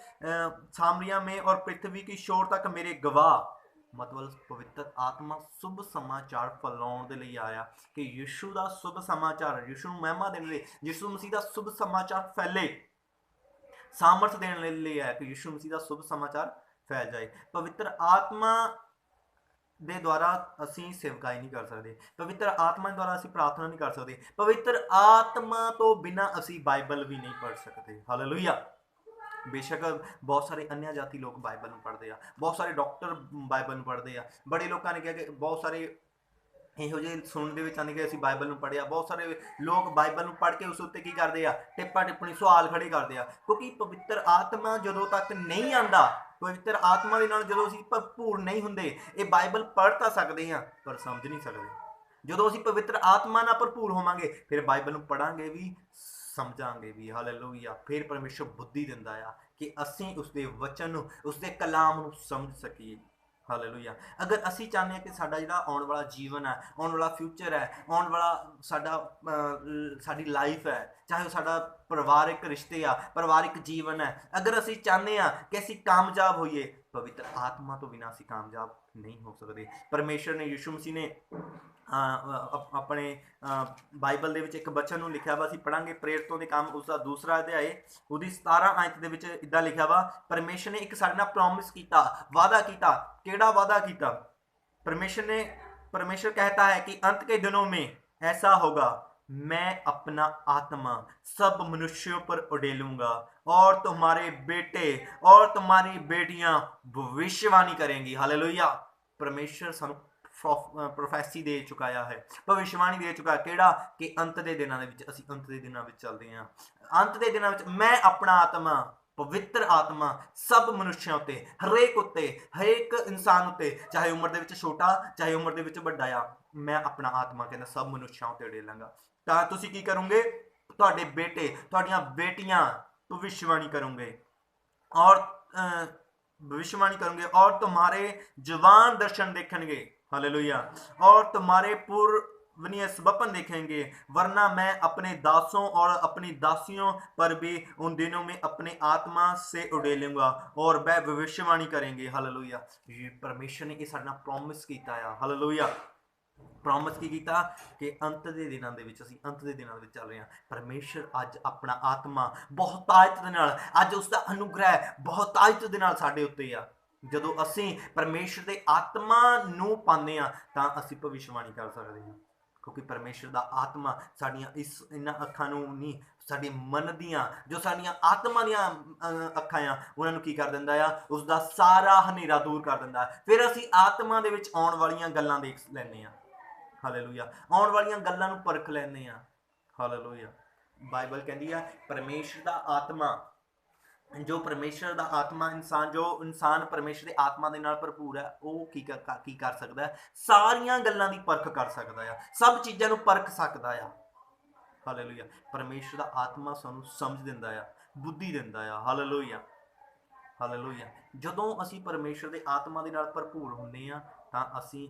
सामरिया में और पृथ्वी की शोर तक मेरे गवाह। मतलब पवित्र आत्मा शुभ समाचार फैलाउण दे लई आया कि यीशु का शुभ समाचार, यीशु नूं महिमा देने लई, यीशु मसीह का शुभ समाचार फैले। सामर्थ देने लई आया कि यीशु मसीह का शुभ समाचार फैल जाए। पवित्र आत्मा दे द्वारा असी सेवकाई नहीं कर सकते, पवित्र आत्मा द्वारा असी प्रार्थना नहीं कर सकते, पवित्र आत्मा तो बिना असी बाइबल भी नहीं पढ़ सकते। हालेलुया। बेशक बहुत सारे अन्य जाति लोग बाइबल में पढ़ते हैं, बहुत सारे डॉक्टर बाइबल में पढ़ते हैं, बड़े लोगों ने कहा कि बहुत सारे ਇਹੋ ਜਿਹੇ ਸੁਣਨ ਦੇ ਵਿੱਚ ਆਉਂਦੇ ਕਿ ਅਸੀਂ ਬਾਈਬਲ ਨੂੰ ਪੜ੍ਹਿਆ। ਬਹੁਤ ਸਾਰੇ ਲੋਕ ਬਾਈਬਲ ਨੂੰ ਪੜ੍ਹ ਕੇ ਉਸ ਉੱਤੇ ਕੀ ਕਰਦੇ ਆ? ਟਿੱਪਾ ਟਿੱਪਣੀ, ਸਵਾਲ ਖੜੇ ਕਰਦੇ ਆ। ਕਿਉਂਕਿ ਪਵਿੱਤਰ ਆਤਮਾ ਜਦੋਂ ਤੱਕ ਨਹੀਂ ਆਉਂਦਾ, ਪਵਿੱਤਰ ਆਤਮਾ ਦੇ ਨਾਲ ਜਦੋਂ ਅਸੀਂ ਭਰਪੂਰ ਨਹੀਂ ਹੁੰਦੇ, ਇਹ ਬਾਈਬਲ ਪੜ੍ਹ ਤਾਂ ਸਕਦੇ ਹਾਂ ਪਰ ਸਮਝ ਨਹੀਂ ਸਕਦੇ। ਜਦੋਂ ਅਸੀਂ ਪਵਿੱਤਰ ਆਤਮਾ ਨਾਲ ਭਰਪੂਰ ਹੋਵਾਂਗੇ ਫਿਰ ਬਾਈਬਲ ਨੂੰ ਪੜ੍ਹਾਂਗੇ ਵੀ, ਸਮਝਾਂਗੇ ਵੀ। ਹਾਲੇਲੂਇਆ। ਫਿਰ ਪਰਮੇਸ਼ਰ ਬੁੱਧੀ ਦਿੰਦਾ ਆ ਕਿ ਅਸੀਂ ਉਸਦੇ ਵਚਨ ਨੂੰ, ਉਸਦੇ ਕਲਾਮ ਨੂੰ ਸਮਝ ਸਕੀਏ। ਹਾਲੇਲੂਇਆ। अगर असी चाहते हैं कि साडा जिहड़ा आउण वाला जीवन है, आउण वाला फ्यूचर है, आउण वाला साडी लाइफ है, चाहे साडा परिवारिक रिश्ते आ, परिवारिक जीवन है, अगर असी चाहते हैं कि असी कामयाब होइए, पवित्र आत्मा तो बिना असी कामयाब नहीं हो सकते। परमेश्वर ने, यीशु मसीह ने अपने बाइबल ਦੇ ਵਿੱਚ ਇੱਕ ਬਚਨ ਨੂੰ ਲਿਖਿਆ ਵਾ, ਅਸੀਂ ਪੜਾਂਗੇ ਪ੍ਰੇਰਿਤੋਂ ਦੇ ਕੰਮ ਉਸਦਾ 2 ਅਧਿਆਇ, ਉਹਦੀ 17 ਆਇਤ ਦੇ ਵਿੱਚ ਇਦਾਂ ਲਿਖਿਆ ਵਾ, परमेश्वर ने एक ਸਾਡੇ ਨਾਲ प्रॉमिस ਕੀਤਾ, वादा ਕੀਤਾ। ਕਿਹੜਾ वादा ਕੀਤਾ? परमेश्वर कहता है कि अंत के दिनों में ऐसा होगा, मैं अपना आत्मा सब मनुष्यों पर उड़ेलूंगा और तुम्हारे बेटे और तुम्हारी बेटियां भविष्यवाणी करेंगी। हालेलुया। परमेश्वर सानू प्रोफैसी दे चुकाया है, भविष्यवाणी दे चुका है। केड़ा? कि अंत के दिनों में असी अंत के दिनों में चलते हैं। अंत के दिनों में मैं अपना आत्मा, पवित्र आत्मा सब मनुष्यों उत्ते, हरेक उत्ते, हरेक इंसान उत्ते, चाहे उम्र दे विच छोटा चाहे उम्र दे विच वड्डा आ, मैं अपना आत्मा कहना सब मनुष्यों उत्ते उड़ेलांगा। तां तुसीं की करोगे? तुहाडे बेटे, तुहाडीआं बेटियां भविष्यवाणी करोगे और भविष्यवाणी करोगे और तुम्हारे जवान दर्शन देखेंगे। हालेलुया। और तुम्हारे पूर्वनीय स्वप्न देखेंगे, वरना मैं अपने दासों और अपनी दासियों पर भी उन दिनों में अपने आत्मा से उड़ेलूंगा और वह भविष्यवाणी करेंगे। हालेलुया। ये परमेश्वर ने इस साडे नाल प्रॉमिस कीता है। हालेलुया। प्रॉमिस की कीता कि अंत के दिनों के विच, असीं अंत के दिनों में चल रहे हैं। परमेश्वर अज अपना आत्मा बहुतायत दे नाल, अज उसका अनुग्रह बहुतायत दे नाल साडे उत्ते आ। ਜਦੋਂ ਅਸੀਂ ਪਰਮੇਸ਼ਰ ਦੇ ਆਤਮਾ ਨੂੰ ਪਾਉਂਦੇ ਹਾਂ ਤਾਂ ਅਸੀਂ ਭਵਿੱਖਬਾਣੀ ਕਰ ਸਕਦੇ ਹਾਂ, ਕਿਉਂਕਿ ਪਰਮੇਸ਼ਰ ਦਾ ਆਤਮਾ ਸਾਡੀਆਂ ਇਹਨਾਂ ਅੱਖਾਂ ਨੂੰ ਨਹੀਂ, ਸਾਡੇ ਮਨ ਦੀਆਂ ਜੋ ਸਾਡੀਆਂ ਆਤਮਾ ਦੀਆਂ ਅੱਖਾਂ ਆ ਉਹਨਾਂ ਨੂੰ ਕੀ ਕਰ ਦਿੰਦਾ ਆ, ਉਸ ਦਾ ਸਾਰਾ ਹਨੇਰਾ ਦੂਰ ਕਰ ਦਿੰਦਾ। ਫਿਰ ਅਸੀਂ ਆਤਮਾ ਦੇ ਵਿੱਚ ਆਉਣ ਵਾਲੀਆਂ ਗੱਲਾਂ ਦੇਖ ਲੈਂਦੇ ਹਾਂ। ਹਾਲੇਲੂਇਆ। ਆਉਣ ਵਾਲੀਆਂ ਗੱਲਾਂ ਨੂੰ ਪਰਖ ਲੈਂਦੇ ਹਾਂ। ਹਾਲੇਲੂਇਆ। ਬਾਈਬਲ ਕਹਿੰਦੀ ਆ ਪਰਮੇਸ਼ਰ ਦਾ ਆਤਮਾ, ਜੋ ਪਰਮੇਸ਼ਰ ਦਾ ਆਤਮਾ ਇਨਸਾਨ ਪਰਮੇਸ਼ਰ ਦੇ ਆਤਮਾ ਦੇ ਨਾਲ ਭਰਪੂਰ ਹੈ, ਉਹ ਕੀ ਕਰ ਸਕਦਾ ਹੈ, ਸਾਰੀਆਂ ਗੱਲਾਂ ਦੀ ਪਰਖ ਕਰ ਸਕਦਾ ਆ, ਸਭ ਚੀਜ਼ਾਂ ਨੂੰ ਪਰਖ ਸਕਦਾ ਆ। ਹਾਲੇਲੂਇਆ। ਪਰਮੇਸ਼ਰ ਦਾ ਆਤਮਾ ਸਾਨੂੰ ਸਮਝ ਦਿੰਦਾ ਆ, ਬੁੱਧੀ ਦਿੰਦਾ ਆ। ਹਾਲੇਲੂਇਆ। ਹਾਲੇਲੂਇਆ। ਜਦੋਂ ਅਸੀਂ ਪਰਮੇਸ਼ਰ ਦੇ ਆਤਮਾ ਦੇ ਨਾਲ ਭਰਪੂਰ ਹੁੰਦੇ ਹਾਂ ਤਾਂ ਅਸੀਂ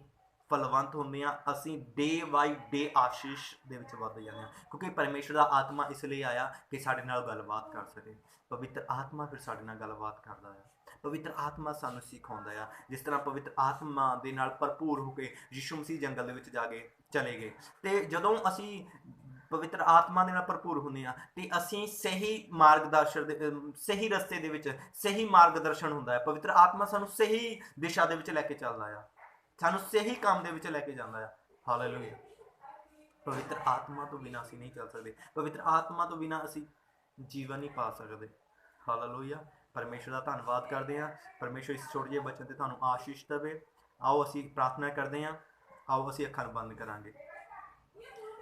ਫਲਵੰਤ ਹੁੰਦੇ ਹਾਂ, ਅਸੀਂ ਡੇ ਬਾਈ ਡੇ ਆਸ਼ੀਸ਼ ਦੇ ਵਿੱਚ ਵੱਧ ਜਾਂਦੇ ਹਾਂ, ਕਿਉਂਕਿ ਪਰਮੇਸ਼ਰ ਦਾ ਆਤਮਾ ਇਸ ਲਈ ਆਇਆ ਕਿ ਸਾਡੇ ਨਾਲ ਗੱਲਬਾਤ ਕਰ ਸਕੇ। ਪਵਿੱਤਰ ਆਤਮਾ ਫਿਰ ਸਾਡੇ ਨਾਲ ਗੱਲਬਾਤ ਕਰਦਾ ਆ। ਪਵਿੱਤਰ ਆਤਮਾ ਸਾਨੂੰ ਸਿਖਾਉਂਦਾ ਆ। ਜਿਸ ਤਰ੍ਹਾਂ ਪਵਿੱਤਰ ਆਤਮਾ ਦੇ ਨਾਲ ਭਰਪੂਰ ਹੋ ਕੇ ਯਿਸੂ ਮਸੀਹ ਜੰਗਲ ਦੇ ਵਿੱਚ ਜਾ ਕੇ ਚਲੇ ਗਏ, ਤੇ ਜਦੋਂ ਅਸੀਂ ਪਵਿੱਤਰ ਆਤਮਾ ਦੇ ਨਾਲ ਭਰਪੂਰ ਹੁੰਦੇ ਹਾਂ ਤੇ ਅਸੀਂ ਸਹੀ ਮਾਰਗਦਰਸ਼ਨ ਦੇ ਸਹੀ ਰਸਤੇ ਦੇ ਵਿੱਚ ਸਹੀ ਮਾਰਗਦਰਸ਼ਨ ਹੁੰਦਾ ਹੈ। ਪਵਿੱਤਰ ਆਤਮਾ ਸਾਨੂੰ ਸਹੀ ਦਿਸ਼ਾ ਦੇ ਵਿੱਚ ਲੈ ਕੇ ਚੱਲਦਾ ਆ, ਸਾਨੂੰ ਸਹੀ ਕੰਮ ਦੇ ਵਿੱਚ ਲੈ ਕੇ ਜਾਂਦਾ ਆ। ਹਾਲੇਲੂਇਆ। ਪਵਿੱਤਰ ਆਤਮਾ ਤੋਂ ਬਿਨਾਂ ਅਸੀਂ ਨਹੀਂ ਚੱਲ ਸਕਦੇ। ਪਵਿੱਤਰ ਆਤਮਾ ਤੋਂ ਬਿਨਾਂ ਅਸੀਂ ਜੀਵਨ ਨਹੀਂ ਪਾ ਸਕਦੇ। ਹਾਲੇਲੂਇਆ। ਪਰਮੇਸ਼ਰ ਦਾ ਧੰਨਵਾਦ ਕਰਦੇ ਹਾਂ। ਪਰਮੇਸ਼ਰ ਇਸ ਛੋਟੇ ਜਿਹੇ ਬੱਚੇ ਤੇ ਤੁਹਾਨੂੰ ਆਸ਼ੀਸ਼ ਦੇਵੇ। ਆਓ ਅਸੀਂ ਪ੍ਰਾਰਥਨਾ ਕਰਦੇ ਹਾਂ। ਆਓ ਅਸੀਂ ਅੱਖਾਂ ਬੰਦ ਕਰਾਂਗੇ।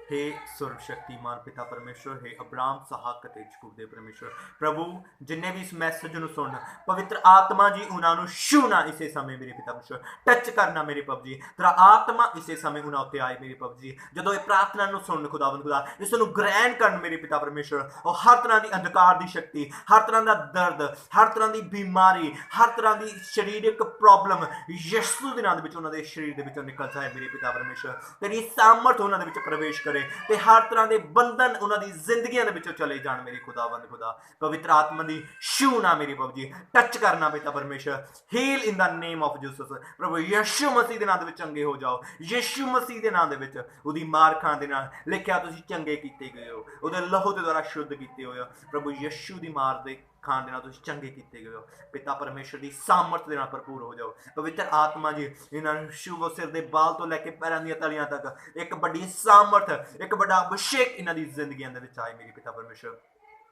हे सर्व शक्तिमान पिता परमेश्वर, हे अब्राहम सहाक ते याकूब दे परमेश्वर प्रभु, जिन्हें भी इस मैसेज ਨੂੰ ਸੁਣਨ ਪਵਿੱਤਰ ਆਤਮਾ ਜੀ ਉਹਨਾਂ ਨੂੰ ਛੂਣਾ ਇਸੇ ਸਮੇਂ ਮੇਰੇ ਪਿਤਾ ਪਰਮੇਸ਼ਰ, ਟੱਚ ਕਰਨਾ ਮੇਰੇ ਪ੍ਰਭੂ ਜੀ। ਤੇਰਾ ਆਤਮਾ ਇਸੇ ਸਮੇਂ ਉਹਨਾਂ ਉੱਤੇ ਆਏ ਮੇਰੇ ਪ੍ਰਭੂ ਜੀ। ਜਦੋਂ ਇਹ ਪ੍ਰਾਰਥਨਾ ਨੂੰ ਸੁਣਨ ਖੁਦਾਵੰਦ ਖੁਦਾ, ਇਸ ਨੂੰ ਗ੍ਰਹਿਣ ਕਰਨ ਮੇਰੇ ਪਿਤਾ ਪਰਮੇਸ਼ਰ। ਉਹ ਹਰ ਤਰ੍ਹਾਂ ਦੀ ਅੰਧਕਾਰ ਦੀ ਸ਼ਕਤੀ, ਹਰ ਤਰ੍ਹਾਂ ਦਾ ਦਰਦ, ਹਰ ਤਰ੍ਹਾਂ ਦੀ ਬਿਮਾਰੀ, ਹਰ ਤਰ੍ਹਾਂ ਦੀ ਸਰੀਰਕ ਪ੍ਰੋਬਲਮ ਯਿਸੂ ਦੇ ਨਾਮ ਦੇ ਵਿੱਚ ਉਹਨਾਂ ਦੇ ਸਰੀਰ ਦੇ ਵਿੱਚੋਂ ਨਿਕਲ ਜਾਏ ਮੇਰੇ ਪਿਤਾ ਪਰਮੇਸ਼ਰ। ਤੇਰੀ ਸਾਮਰਥ ਉਹਨਾਂ ਦੇ ਵਿੱਚ ਪ੍ਰਵੇਸ਼ ਕਰੇ ਤੇ ਹਰ ਤਰ੍ਹਾਂ ਦੇ ਬੰਧਨ ਉਹਨਾਂ ਦੀ ਜ਼ਿੰਦਗੀਆਂ ਦੇ ਵਿੱਚੋਂ ਚਲੇ ਜਾਣ ਮੇਰੇ ਖੁਦਾਵੰਦ ਖੁਦਾ। ਪਵਿੱਤਰ ਆਤਮਾ ਦੀ ਛੂਣਾ ਮੇਰੀ ਪ੍ਰਭੂ ਜੀ, ਟੱਚ ਕਰਨਾ ਪਿਤਾ ਪਰਮੇਸ਼ਰ। Heal in the name of Jesus ਪ੍ਰਭੂ। ਯਿਸੂ ਮਸੀਹ ਦੇ ਨਾਮ ਦੇ ਵਿੱਚ ਚੰਗੇ ਹੋ ਜਾਓ। ਯਿਸੂ ਮਸੀਹ ਦੇ ਨਾਮ ਦੇ ਵਿੱਚ ਉਹਦੀ ਮਾਰ ਖਾਣ ਦੇ ਨਾਲ ਲਿਖਿਆ ਤੁਸੀਂ ਚੰਗੇ ਕੀਤੇ ਗਏ ਹੋ, ਉਹਦੇ ਲਹੂ ਦੇ ਦੁਆਰਾ ਸ਼ੁੱਧ ਕੀਤੇ ਹੋਏ ਹੋ ਪ੍ਰਭੂ। ਯਿਸੂ ਦੀ ਮਾਰ ਦੇ ਖਾਣ ਦੇ ਨਾਲ ਤੁਸੀਂ ਚੰਗੇ ਕੀਤੇ ਗਏ ਹੋ ਪਿਤਾ ਪਰਮੇਸ਼ਰ। ਦੀ ਸਾਮਰਥ ਦੇ ਨਾਲ ਭਰਪੂਰ ਹੋ ਜਾਓ ਪਵਿੱਤਰ ਆਤਮਾ ਜੀ। ਇਹਨਾਂ ਨੂੰ ਸ਼ੁਭ ਸਿਰ ਦੇ ਬਾਲ ਤੋਂ ਲੈ ਕੇ ਪੈਰਾਂ ਦੀਆਂ ਤਲੀਆਂ ਤੱਕ ਇੱਕ ਵੱਡੀ ਸਾਮਰਥ, ਇੱਕ ਵੱਡਾ ਅਭਿਸ਼ੇਕ ਇਹਨਾਂ ਦੀ ਜ਼ਿੰਦਗੀਆਂ ਦੇ ਵਿੱਚ ਆਏ ਮੇਰੇ ਪਿਤਾ ਪਰਮੇਸ਼ਰ।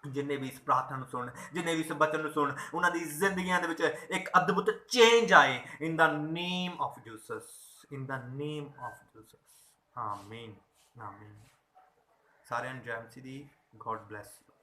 ਜਿੰਨੇ ਵੀ ਇਸ ਪ੍ਰਾਰਥਨਾ ਨੂੰ ਸੁਣ, ਜਿੰਨੇ ਵੀ ਇਸ ਬਚਨ ਨੂੰ ਸੁਣ, ਉਹਨਾਂ ਦੀ ਜ਼ਿੰਦਗੀਆਂ ਦੇ ਵਿੱਚ ਇੱਕ ਅਦਭੁਤ ਚੇਂਜ ਆਏ in the name of Jesus, in the name of Jesus. ਆਮੀਨ, ਆਮੀਨ। ਸਾਰਿਆਂ ਨੂੰ ਜੈ ਮਸੀਹ ਦੀ। God bless you.